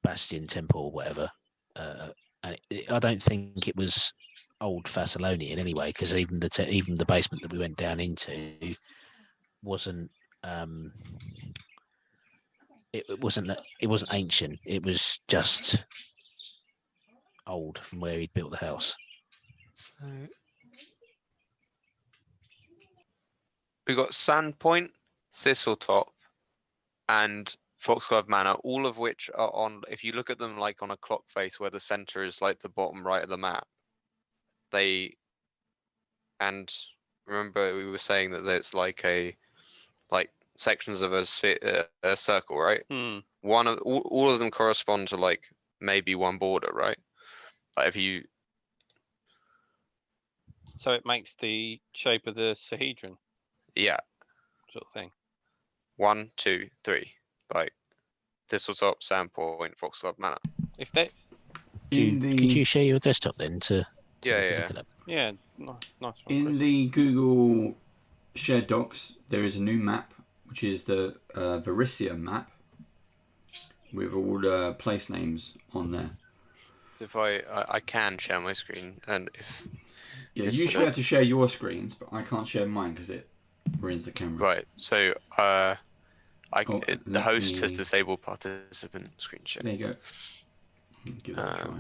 bastion temple or whatever. And I don't think it was old Thessalonian anyway, because even the basement that we went down into wasn't. It wasn't ancient. It was just old from where he'd built the house. So we got Sandpoint, Thistletop, and Foxglove Manor, all of which are on. If you look at them like on a clock face, where the center is like the bottom right of the map, and remember we were saying that there's like sections of a circle, right? One of all of them correspond to like maybe one border, right? Like if you. So it makes the shape of the Sahedron. Yeah. Sort of thing. 1, 2, 3. Like Thistletop, Sandpoint, Foxglove Manor. If they. Could you share your desktop then to Yeah. Nice one. In Chris. the Google shared docs, there is a new map, which is the Varisia map, with all the place names on there. So if I can share my screen, and if you should be able to share your screens, but I can't share mine because it ruins the camera. Right. So the host has disabled participant screen share. There you go. Give that a try.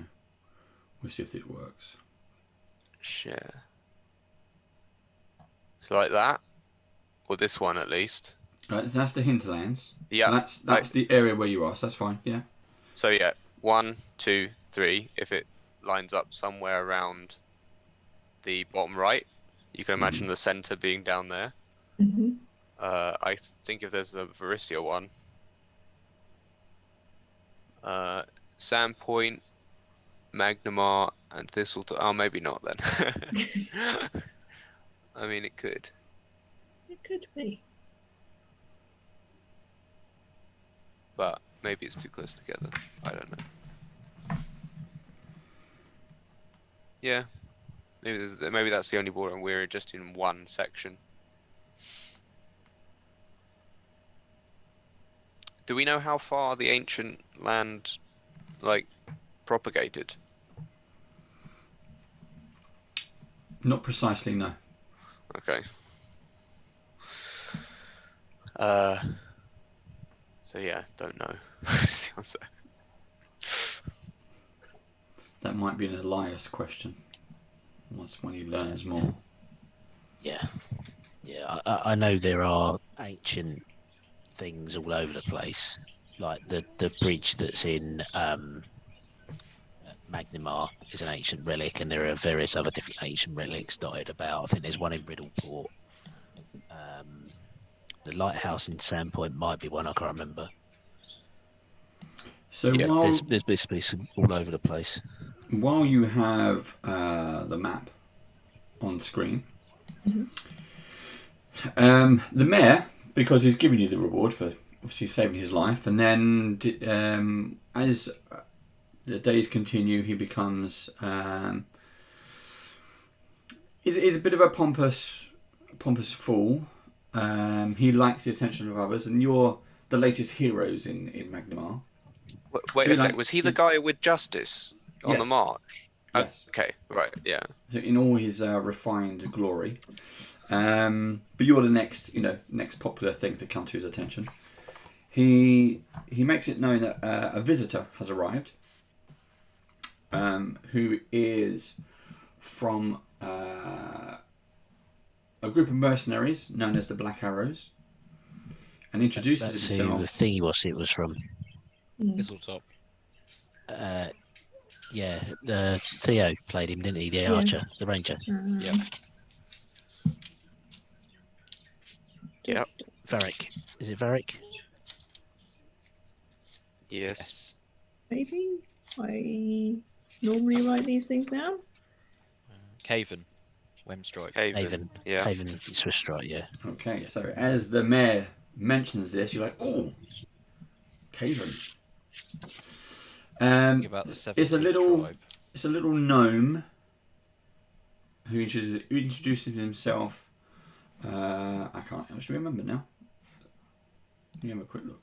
We'll see if it works. Share. So like that, or this one at least. That's the hinterlands. Yeah. So that's the area where you are. So that's fine. Yeah. So yeah, 1, 2, 3. If it lines up somewhere around the bottom right, you can imagine the center being down there. Mm-hmm. I think if there's the Varisia one, Sandpoint, Magnamar, and Thistletop. Oh, maybe not then. I mean, it could. It could be. But maybe it's too close together. I don't know. Yeah. Maybe that's the only border, and we're just in one section. Do we know how far the ancient land, propagated? Not precisely, no. Okay. So yeah, don't know. That's the answer. That might be an Elias question. When he learns more. Yeah. I know there are ancient things all over the place, like the bridge that's in Magnamar is an ancient relic, and there are various other different ancient relics dotted about. I think there's one in Riddleport. The lighthouse in Sandpoint might be one, I can't remember. So yeah, there's basically some all over the place. While you have the map on screen, the mayor, because he's giving you the reward for obviously saving his life, and then as the days continue, he becomes he's a bit of a pompous fool. He likes the attention of others, and you're the latest heroes in Magnamar. Wait a sec, was he the guy with justice on the march? Yes. Okay, right, yeah. So in all his refined glory. But you're the next popular thing to come to his attention. He makes it known that a visitor has arrived, who is from a group of mercenaries known as the Black Arrows, and introduces himself. The thingy it was from. Thistletop. Yeah, Theo played him, didn't he? The archer, the ranger. Yeah. Yep. Varric. Is it Varric? Yes. Maybe I normally write these things down. Caven. Wemstrike. Haven. Yeah. Haven. Swiss Strike. Yeah. Okay, Yeah. so as the mayor mentions this, you're like, oh, Caven. Think about the It's a 70th little, tribe. it's a little gnome who introduces himself. I can't actually remember now. Let me have a quick look.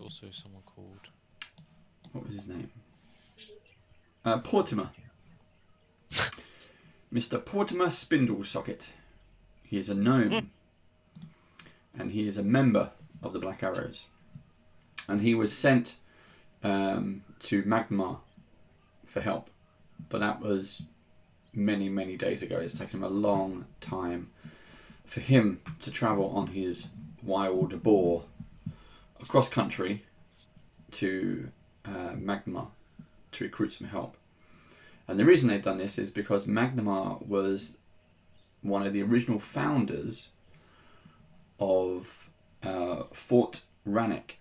Also, someone called. What was his name? Portimer. Mr. Portimer Spindlesocket. He is a gnome. And he is a member of the Black Arrows. And he was sent to Magmar for help. But that was many, many days ago. It's taken him a long time for him to travel on his wild boar across country to Magmar to recruit some help. And the reason they've done this is because Magmar was one of the original founders of Fort Rannoch.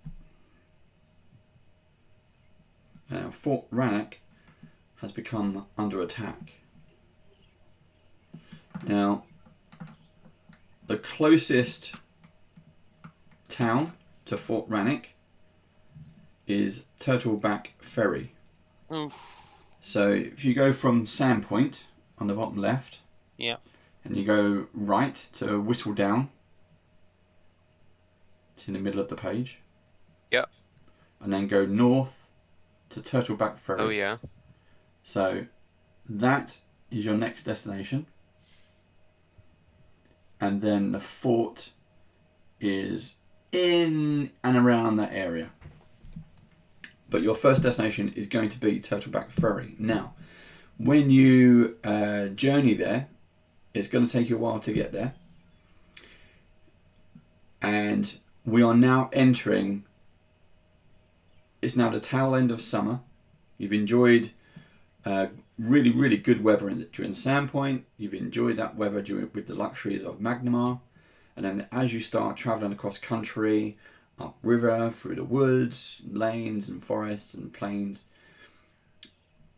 Fort Rannoch has become under attack. Now, the closest town to Fort Rannoch is Turtleback Ferry. Oof. So if you go from Sandpoint on the bottom left, Yeah. and you go right to Whistle Down, it's in the middle of the page. Yep. And then go north to Turtleback Ferry. Oh yeah. So that is your next destination. And then the fort is in and around that area. But your first destination is going to be Turtleback Ferry. Now, when you journey there, it's going to take you a while to get there. And we are now entering... It's now the tail end of summer. You've enjoyed really, really good weather during Sandpoint. You've enjoyed that weather with the luxuries of Magmar. And then as you start travelling across country, up river, through the woods, lanes and forests and plains,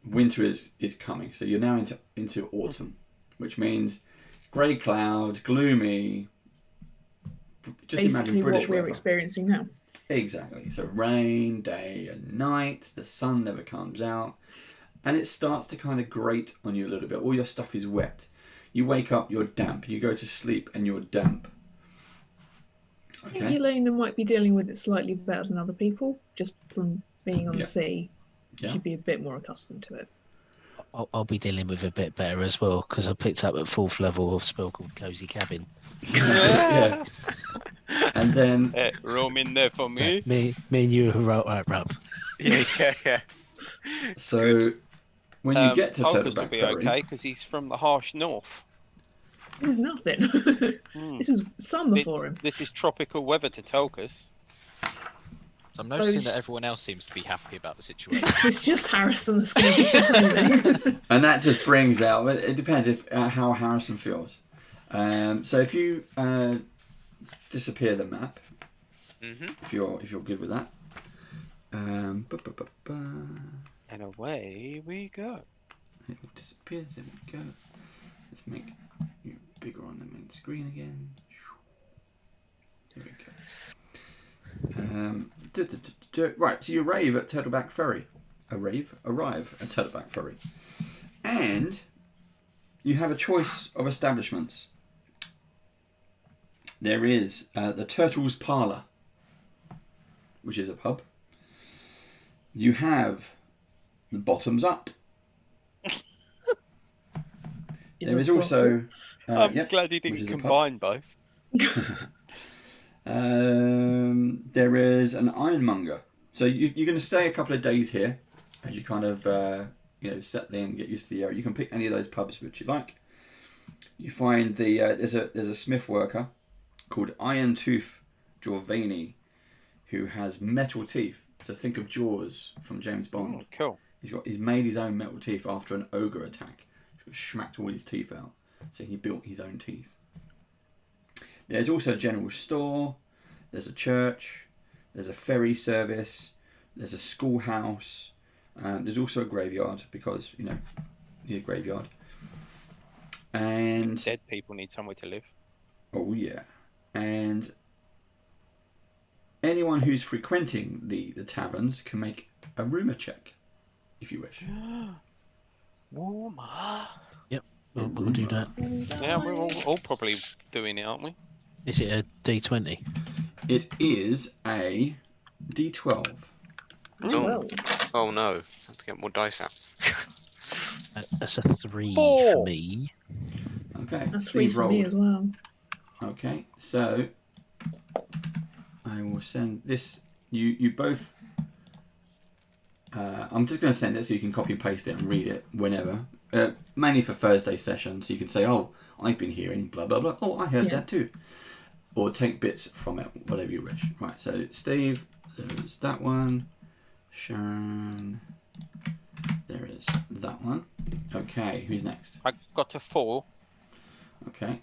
winter is coming. So you're now into autumn, which means grey cloud, gloomy. Just Basically imagine British what we're weather. experiencing now. Exactly. So rain, day and night, the sun never comes out, and it starts to kind of grate on you a little bit. All your stuff is wet. You wake up, you're damp. You go to sleep and you're damp. I think Okay. Elena might be dealing with it slightly better than other people, just from being on Yeah. the sea. Yeah. She'd be a bit more accustomed to it. I'll be dealing with it a bit better as well because I picked up at 4th level a spell called Cozy Cabin. Yeah. And then Roam in there for me. So me and you are right, Rob. Yeah. so when you get to Tulkas will Turtleback be Ferry, okay because he's from the harsh north. This is nothing. This is summer for him. This is tropical weather to Tulkas. So I'm noticing Those- that everyone else seems to be happy about the situation. It's just Harrison that's going to be challenging. and that just brings out. It depends how Harrison feels. So if you disappear the map, if you're good with that, And away we go. it all disappears. There we go. Let's make you bigger on the main screen again. There we go. Right, so you arrive at Turtleback Ferry. Arrive at Turtleback Ferry. And you have a choice of establishments. There is the Turtle's Parlour, which is a pub. You have the Bottoms Up. There is also... I'm yep, glad he which didn't is a pub. combine both. There is an ironmonger. So you're going to stay a couple of days here as you kind of settle in and get used to the area. You can pick any of those pubs which you like. You find there's a smith worker called Iron Tooth Jorvani who has metal teeth. So think of Jaws from James Bond. Oh, cool. He's made his own metal teeth after an ogre attack. He smacked all his teeth out. So he built his own teeth. There's also a general store. There's a church. There's a ferry service. There's a schoolhouse. There's also a graveyard because, you need a graveyard. And Dead people need somewhere to live. oh yeah. And anyone who's frequenting the taverns can make a rumour check, if you wish. Warmer. We'll do that. Yeah, we're all probably doing it, aren't we? Is it a D20? It is a D12. Oh, oh no. I have to get more dice out. That's a 3 4. for me. Okay, That's 3 Steve for me rolled. as well. Okay, so I will send this. You both. I'm just going to send it so you can copy and paste it and read it whenever. Mainly for Thursday session, so you can say, "Oh, I've been hearing blah blah blah. Oh, I heard that too," or take bits from it, whatever you wish. Right. So Steve, there's that one. Sharon, there is that one. Okay, who's next? I got a 4. Okay.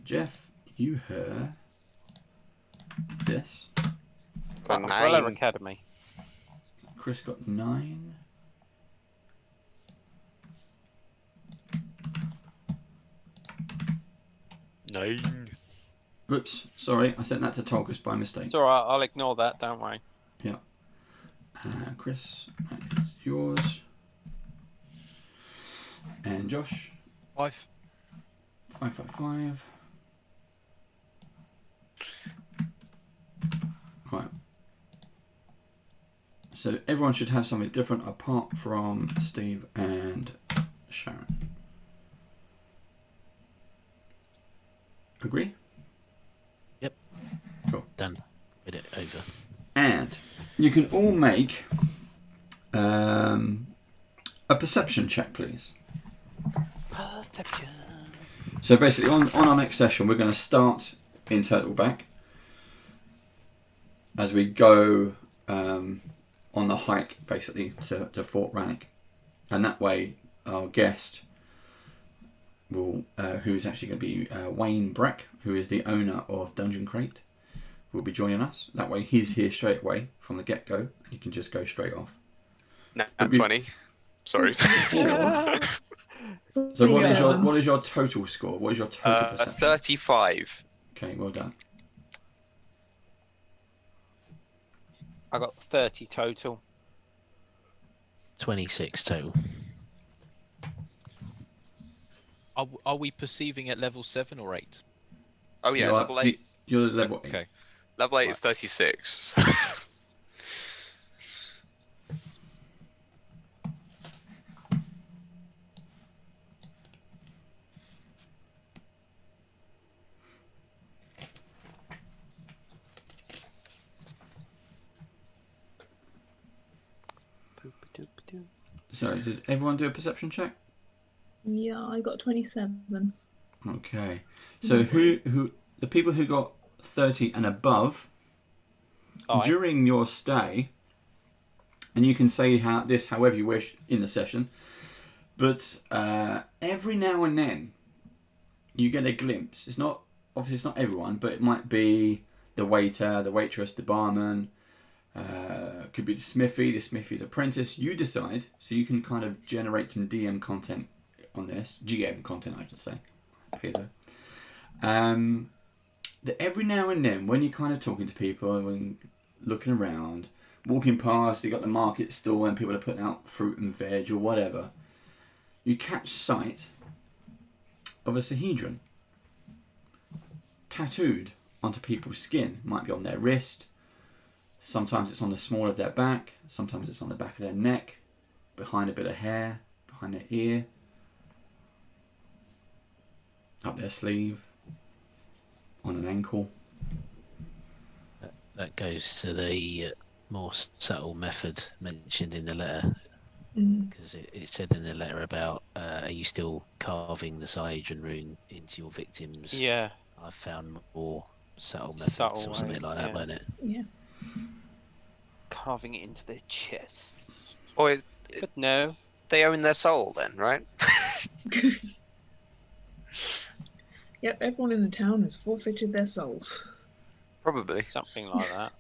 Jeff, you heard this. Got Umbrella 9. Academy. Chris got 9. Oops, sorry, I sent that to Tolkus by mistake. It's alright, I'll ignore that, don't worry. Yeah. Chris, that is yours. And Josh, 5. 555. Right. So everyone should have something different apart from Steve and Sharon. Agree? Yep. Cool. Done. Get it over. And you can all make a perception check, please. Perception. So basically, on our next session, we're going to start in Turtleback as we go on the hike, basically, to Fort Rannoch. And that way, our guest will, who's actually going to be Wayne Breck, who is the owner of Dungeon Crate, will be joining us. That way, he's here straight away from the get-go, and you can just go straight off. Nat 20. Sorry. So what is your total score? What is your total perception? 35. Okay, well done. I got 30 total. 26 total. Are we perceiving at level 7 or 8? Oh yeah, level 8. You're level 8. Okay. Level 8 is 36. So, did everyone do a perception check? Yeah, I got 27. Okay. So who the people who got 30 and above during your stay, and you can say this however you wish in the session, but every now and then you get a glimpse. It's not everyone, but it might be the waiter, the waitress, the barman. Could be the smithy's apprentice. You decide, so you can kind of generate some DM content on this. GM content, I should say. Peter. That every now and then, when you're kind of talking to people and looking around, walking past, you got the market stall and people are putting out fruit and veg or whatever, you catch sight of a Sahedron tattooed onto people's skin. Might be on their wrist. Sometimes it's on the small of their back. Sometimes it's on the back of their neck, behind a bit of hair, behind their ear, up their sleeve, on an ankle. That goes to the more subtle method mentioned in the letter, because it said in the letter about are you still carving the Sahedron rune into your victims? Yeah. I've found more subtle methods or something like that, wasn't it? Yeah. Carving it into their chests. Or But no. they own their soul then, right? Yep, everyone in the town has forfeited their soul. Probably. Something like that.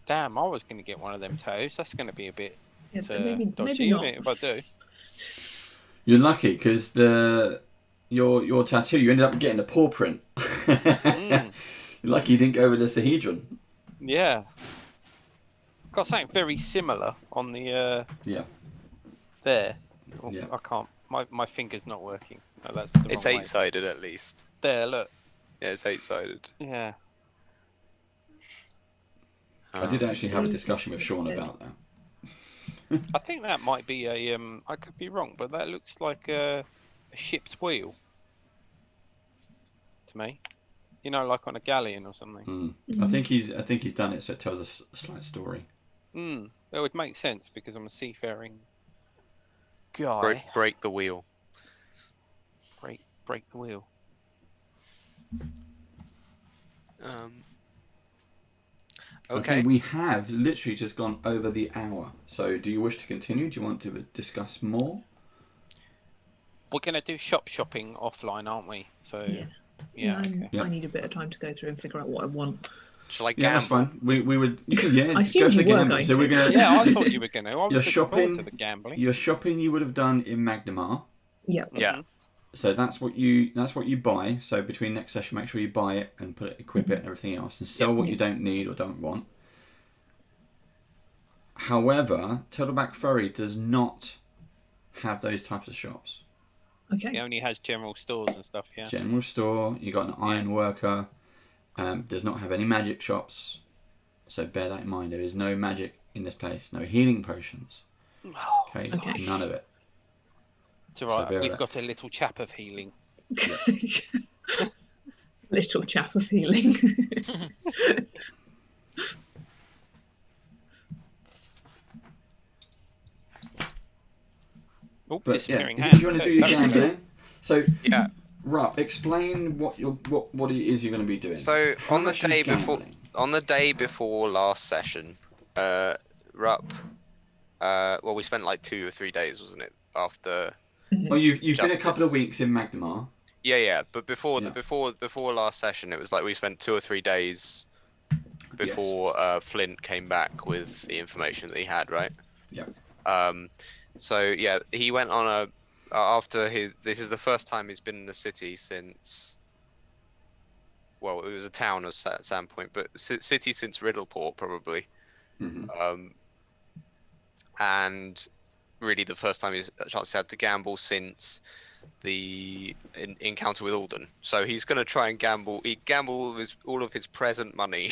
Damn, I was going to get one of them toes. That's going to be a bit Yeah, but maybe dodgy, not. isn't it, if I do? You're lucky because your tattoo, you ended up getting the paw print. You're lucky you didn't go with the Sahedron. Yeah. Got something very similar on the Yeah. there. Oh, Yeah. I can't. My finger's not working. No, that's the It's wrong way. 8-sided at least. There, look. Yeah, it's 8-sided. Yeah. I did actually have a discussion with Sean about that. I think that might be a I could be wrong, but that looks like a ship's wheel to me. You know, like on a galleon or something. I think he's done it so it tells us a slight story. That would make sense because I'm a seafaring guy. Break the wheel. Break the wheel. Okay. We have literally just gone over the hour. So do you wish to continue? Do you want to discuss more? We're going to do shopping offline, aren't we? So, yeah. Okay. I need a bit of time to go through and figure out what I want. Shall I gamble? Yeah, that's fine. We would. You can, yeah, I just go assumed for the you were gamble. going So to. we're gonna. Yeah, I thought you were going to. I was Your looking forward shopping. to the gambling. Your shopping you would have done in Magnemar. Yeah. Yeah. So that's what you buy. So between next session, make sure you buy it and equip it and everything else, and sell what you don't need or don't want. However, Turtleback Ferry does not have those types of shops. Okay. It only has general stores and stuff, yeah. General store, you got an iron worker, does not have any magic shops. So bear that in mind. There is no magic in this place. No healing potions. Okay, none of it. It's alright, So we've got a little chap of healing. Little chap of healing. Oh, But disappearing yeah, hand. if you want to do your gambling, so Yeah. Rup, explain what it is you're going to be doing. So How on the much are you day before, gambling? last session, Rup, well, we spent like 2 or 3 days, wasn't it? After. Well, you've been a Justice. couple of weeks in Magnemar. Yeah. But before Yeah. before last session, it was like we spent 2 or 3 days before Flint came back with the information that he had, right? Yeah. So yeah, he went on a after his. This is the first time he's been in the city since. Well, it was a town at some point, but city since Riddleport probably. Mm-hmm. And really the first time he's had to gamble since the encounter with Alden. So he's going to try and gamble. He gamble all of his present money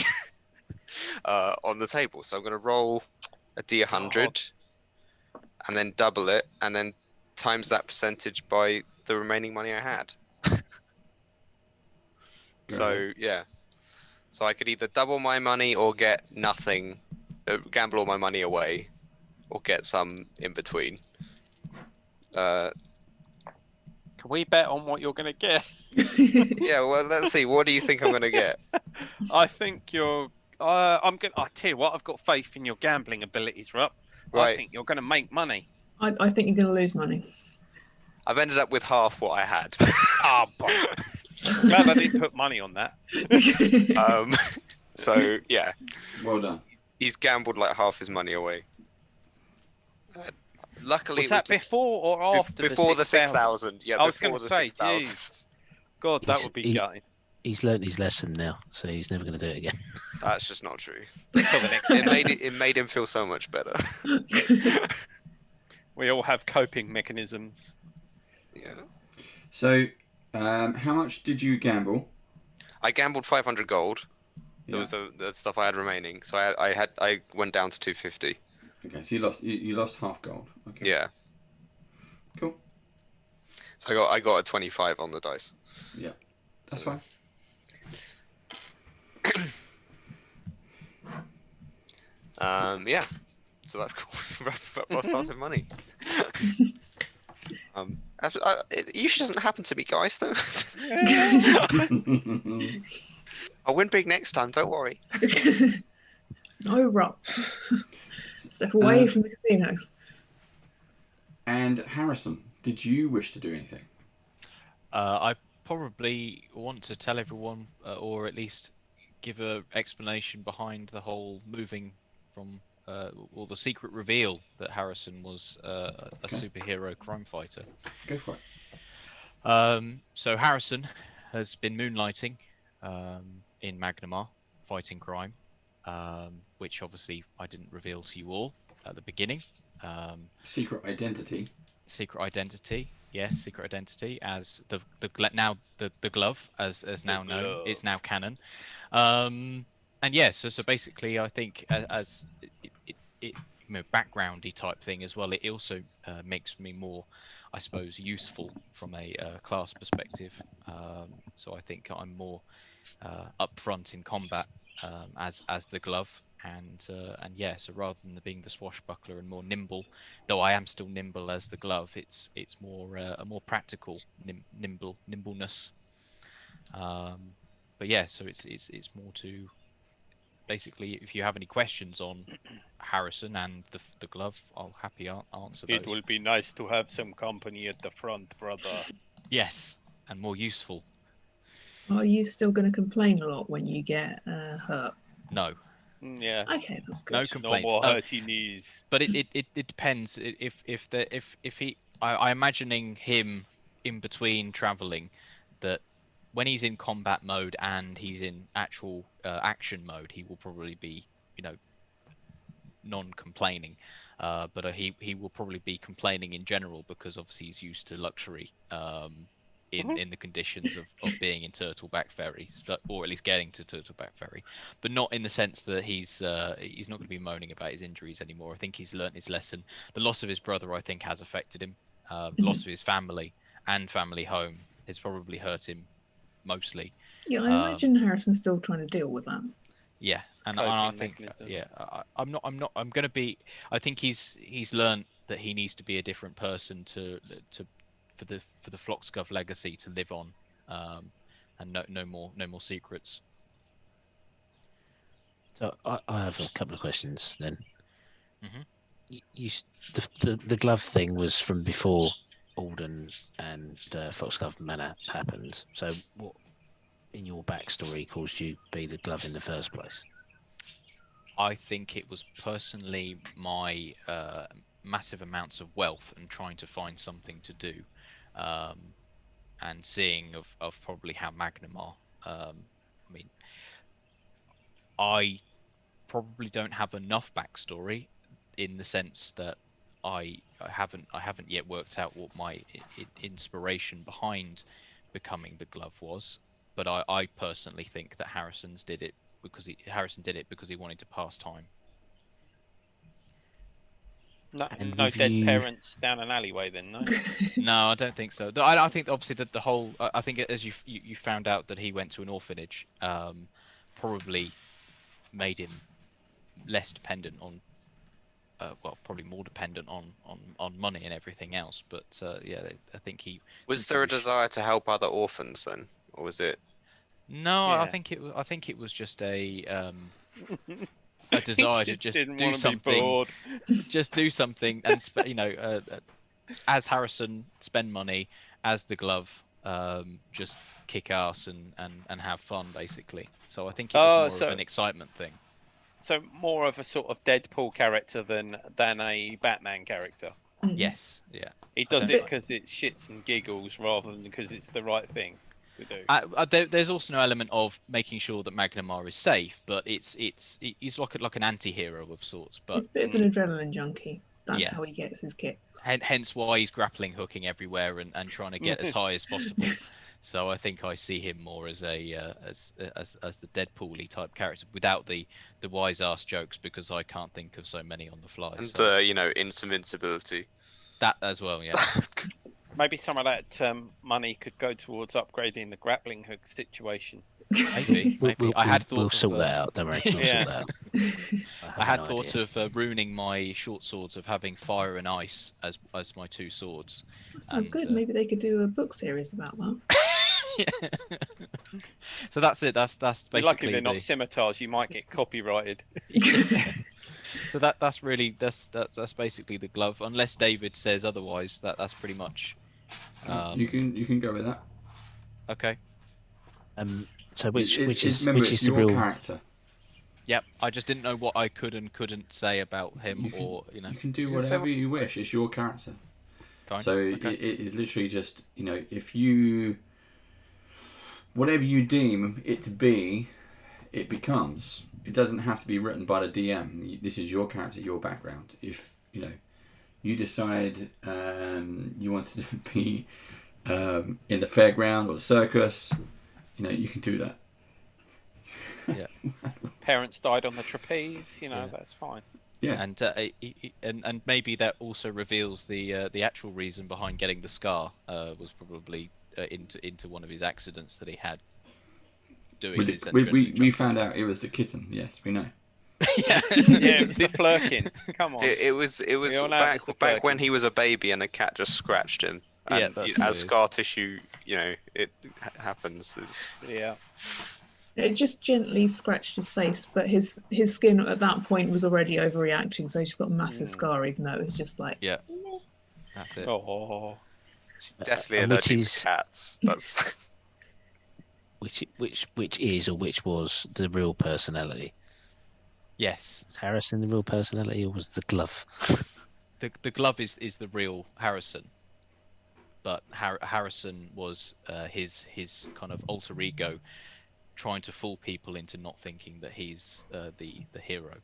on the table. So I'm going to roll a D100 and then double it and then times that percentage by the remaining money I had. So yeah. So I could either double my money or get nothing, gamble all my money away, or get some in between. Can we bet on what you're going to get? Yeah, well, let's see. What do you think I'm going to get? I think you're... I tell you what, I've got faith in your gambling abilities, Rup. Right. I think you're going to make money. I think you're going to lose money. I've ended up with half what I had. Ah, I'm glad I didn't put money on that. So, yeah. Well done. He's gambled like half his money away. Luckily, Was that before or after before the 6,000? 6,000. Yeah, I was before gonna the say, 6,000. God, that would be gutting. He's learnt his lesson now, so he's never going to do it again. That's just not true. Until the next It made him feel so much better. We all have coping mechanisms. Yeah. So, how much did you gamble? I gambled 500 gold. Yeah. That was the stuff I had remaining. So I went down to 250. Okay, so you lost half gold. Okay. Yeah. Cool. So I got a 25 on the dice. Yeah, that's fine. Yeah. So that's cool. Lost lots of money. It usually doesn't happen to me, guys. Though. I'll win big next time. Don't worry. No, Rob. Step away from the casino. And Harrison, did you wish to do anything? I probably want to tell everyone, or at least give a explanation behind the whole moving from, or the secret reveal that Harrison was a superhero crime fighter. Go for it. So Harrison has been moonlighting in Magnamar, fighting crime, which obviously I didn't reveal to you all at the beginning. Secret identity. Secret identity, yes, secret identity as the glove as now known is now canon. And yeah, so basically I think as it backgroundy type thing as well. It also makes me more, I suppose, useful from a class perspective. So I think I'm more upfront in combat as the glove, and yeah. So rather than being the swashbuckler and more nimble, though I am still nimble as the glove, it's more a more practical nimbleness. But yeah, so it's more to basically, if you have any questions on Harrison and the glove, I'll happy answer those. It will be nice to have some company at the front, brother. Yes, and more useful. Are you still going to complain a lot when you get hurt? No. Yeah. Okay, that's good. No complaints. No more hurty knees. But it depends. If he, I imagining him in between traveling, that when he's in combat mode and he's in actual action mode, he will probably be, non-complaining. But he will probably be complaining in general because obviously he's used to luxury in the conditions of being in Turtleback Ferry, or at least getting to Turtleback Ferry, but not in the sense that he's not going to be moaning about his injuries anymore. I think he's learnt his lesson. The loss of his brother, I think, has affected him. The loss of his family and family home has probably hurt him mostly. Yeah, I imagine Harrison's still trying to deal with that. Yeah, and I think I'm going to be. I think he's learned that he needs to be a different person for the Flockscov legacy to live on, and no more secrets. So I have a couple of questions then. Mm-hmm. The glove thing was from before Alden and Foxglove Manor happened. So what in your backstory caused you to be the glove in the first place? I think it was personally my massive amounts of wealth and trying to find something to do, and seeing of probably how Magnamar. I mean, I probably don't have enough backstory in the sense that I haven't yet worked out what my inspiration behind becoming the glove was, but I personally think that Harrison did it because he wanted to pass time. No dead parents down an alleyway then, no? No, I don't think so. I think obviously that the whole. I think as you found out that he went to an orphanage, probably made him less dependent on. Well, probably more dependent on money and everything else. But yeah, I think he. Was there a desire to help other orphans then, or was it? No, Yeah. I think it was just a desire to just do something. Just do something, and as Harrison, spend money, as the glove, just kick ass and have fun basically. So I think it was more of an excitement thing. So more of a sort of Deadpool character than a Batman character. Yes, yeah. He does it because it's shits and giggles rather than because it's the right thing to do. There's also an element of making sure that Magnamar is safe, but he's like an anti-hero of sorts. But he's a bit of an adrenaline junkie. That's how he gets his kicks. Hence why he's grappling hooking everywhere and trying to get as high as possible. So I think I see him more as as the Deadpool-y type character without the wise ass jokes, because I can't think of so many on the fly. And the invincibility. That as well, yeah. Maybe some of that money could go towards upgrading the grappling hook situation. Maybe. I had thought we'll sort that out. Don't worry. We'll Yeah. sort that out. I had no thought idea. of ruining my short swords of having fire and ice as my two swords. That sounds And, good. Maybe they could do a book series about that. So that's it. That's You're basically lucky they're not scimitars. You might get copyrighted. So that's really that's basically the glove. Unless David says otherwise, that's pretty much. You can go with that. Okay. So which is remember, it's the your real character. Yep. I just didn't know what I could and couldn't say about him, You can do whatever you wish. It's your character. Fine. So Okay. it is literally just, if you, whatever you deem it to be, it becomes. It doesn't have to be written by the DM. This is your character, your background. If you decide you want to be in the fairground or the circus, you can do that. Yeah. Parents died on the trapeze. That's fine. Yeah. And maybe that also reveals the actual reason behind getting the scar was probably into one of his accidents that he had. We found out it was the kitten. Yes, we know. Yeah, the flirking. Come on. It was back when he was a baby and a cat just scratched him. And as scar tissue, it happens. Yeah. It just gently scratched his face, but his skin at that point was already overreacting, so he's got a massive scar, even though it was just like. Yeah. That's it. Oh. It's definitely allergic to cats. That's. Which is or which was the real personality? Yes. Was Harrison the real personality, or was the glove? The glove is the real Harrison, but Harrison was his kind of alter ego, trying to fool people into not thinking that he's the hero.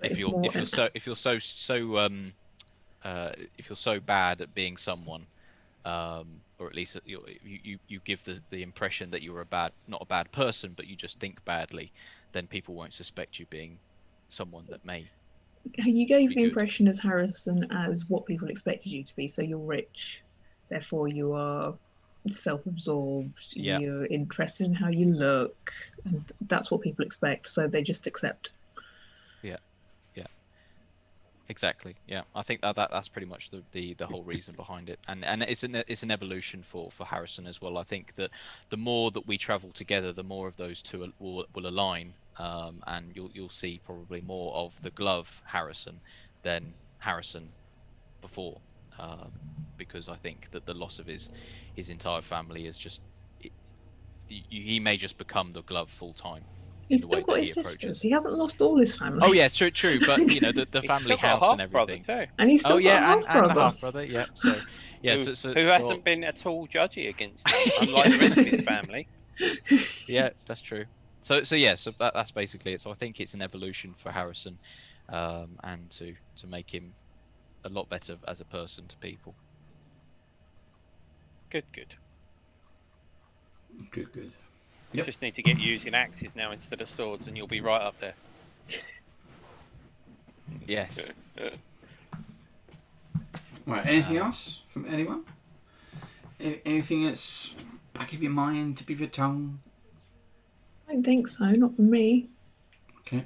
If you're so bad at being someone, or at least you give the impression that you're not a bad person, but you just think badly, then people won't suspect you being someone that may. You gave the impression as Harrison as what people expected you to be. So you're rich, therefore you are self-absorbed. Yeah. You're interested in how you look, and that's what people expect. So they just accept. Exactly. Yeah, I think that's pretty much the whole reason behind it, and it's an evolution for Harrison as well. I think that the more that we travel together, the more of those two will align, and you'll see probably more of the glove Harrison than Harrison before, because I think that the loss of his entire family is just he may just become the glove full time. He's still got his sisters. He hasn't lost all his family. Oh yeah, true. But the family house and everything. Too. And he's still got a half-brother. And a half-brother. Yeah. So yeah. Who hasn't been at all judgy against him, unlike the rest of his family. Yeah, that's true. So that's basically it. So I think it's an evolution for Harrison, and to make him a lot better as a person to people. Good. You Yep. just need to get using axes now instead of swords, and you'll be right up there. Yes. Right. Anything else from anyone? Anything that's back of your mind, tip of your tongue? I don't think so. Not for me. Okay.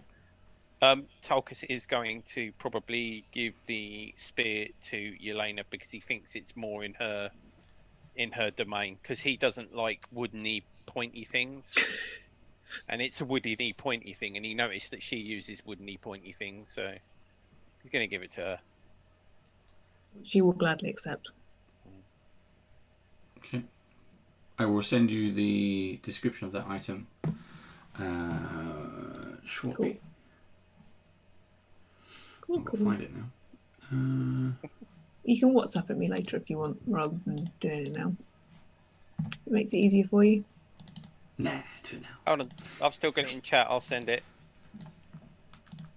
Tulkas is going to probably give the spear to Yelena because he thinks it's more in her domain, because he doesn't like woodeny pointy things, and it's a woodeny pointy thing, and he noticed that she uses woodeny pointy things, so he's going to give it to her. She will gladly accept. Okay. I will send you the description of that item shortly. Cool. I'll find it now. You can WhatsApp at me later if you want, rather than doing it now. It makes it easier for you. Nah, do it now. Hold on, I've still got it in chat. I'll send it.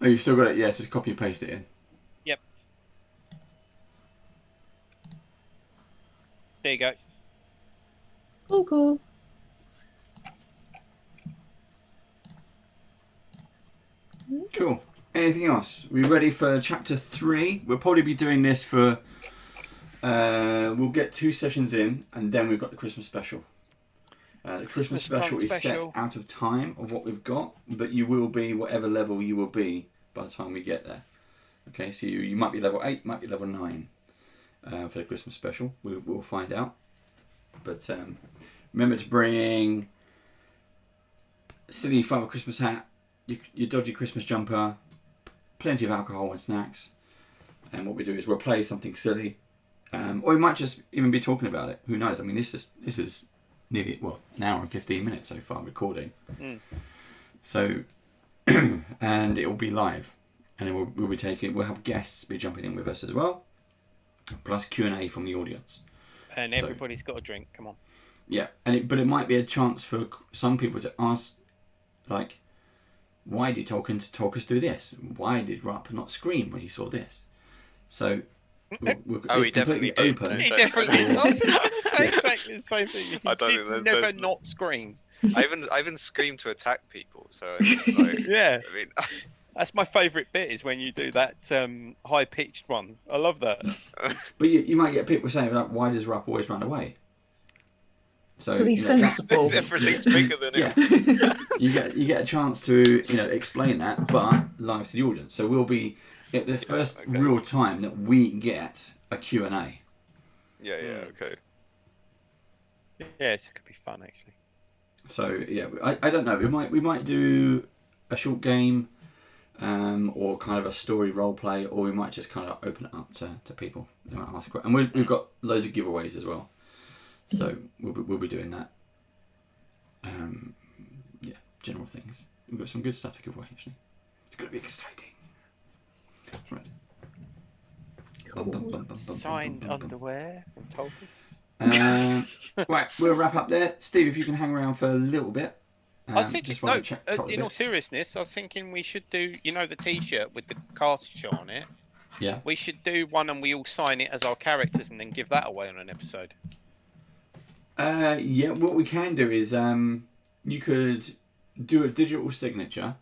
Oh, you've still got it? Yeah, just copy and paste it in. Yep. There you go. Cool. Cool. Anything else? We ready for chapter 3? We'll probably be doing this for We'll get 2 sessions in, and then we've got the Christmas special. The Christmas special is set out of time of what we've got, but you will be whatever level you will be by the time we get there. Okay, so you might be level 8, might be level 9 for the Christmas special. We'll find out. But remember to bring a silly Father Christmas hat, your dodgy Christmas jumper, plenty of alcohol and snacks. And what we do is we'll play something silly, or we might just even be talking about it. Who knows? I mean, this is nearly an hour and 15 minutes so far recording. So, and it will be live, and then we'll have guests be jumping in with us as well, plus Q&A from the audience. And everybody's got a drink. Come on. Yeah, but it might be a chance for some people to ask, like, why did Tolkien do this? Why did Rupp not scream when he saw this? So, it's completely open. He definitely did. Exactly the same thing. I don't think never there's not scream. I even screamed to attack people. So like, Yeah. I mean, That's my favourite bit is when you do that high pitched one. I love that. But you might get people saying, like, why does Rupp always run away? So Because he's sensible. everything's bigger than him. Yeah. you get a chance to explain that, but live to the audience. So we'll be at the first real time that we get a Q&A. Yeah, okay. Yes, it could be fun actually. So yeah, I don't know. We might do a short game, or kind of a story role play, or we might just kind of open it up to people. They might ask, and we've got loads of giveaways as well. So we'll be doing that. General things. We've got some good stuff to give away actually. It's going to be exciting. Right. Signed underwear from Tolkien. Right, we'll wrap up there. Steve, if you can hang around for a little bit. I was thinking, just while I check a couple in of all bits. seriousness, I was thinking we should do, the T-shirt with the cast shot on it. Yeah. We should do one and we all sign it as our characters and then give that away on an episode. Yeah, what we can do is you could do a digital signature,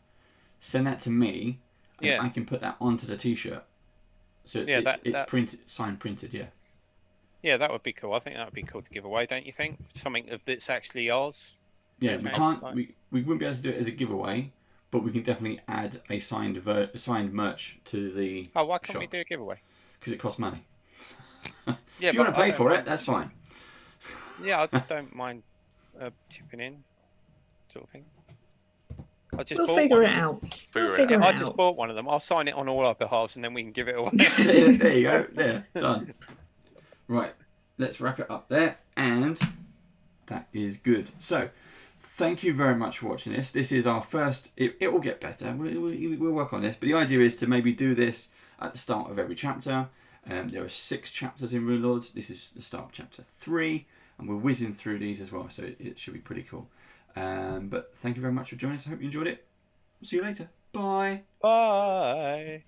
send that to me, and I can put that onto the T-shirt. So it's printed, signed printed, yeah. Yeah, that would be cool. I think that would be cool to give away, don't you think? Something that's actually ours. Yeah, we wouldn't be able to do it as a giveaway, but we can definitely add a signed merch to the Oh, why can't shop. we do a giveaway? Because it costs money. Yeah, if you want to pay for it, that's fine. Yeah, I don't mind chipping in, sort of thing. We'll figure it out. I just bought one of them. I'll sign it on all our behalves and then we can give it away. There you go. There, done. Right, let's wrap it up there, and that is good. So, thank you very much for watching this. This is our first. It will get better. We'll work on this, but the idea is to maybe do this at the start of every chapter. There are 6 chapters in Runelords. This is the start of chapter 3, and we're whizzing through these as well, so it should be pretty cool. But thank you very much for joining us. I hope you enjoyed it. See you later. Bye. Bye.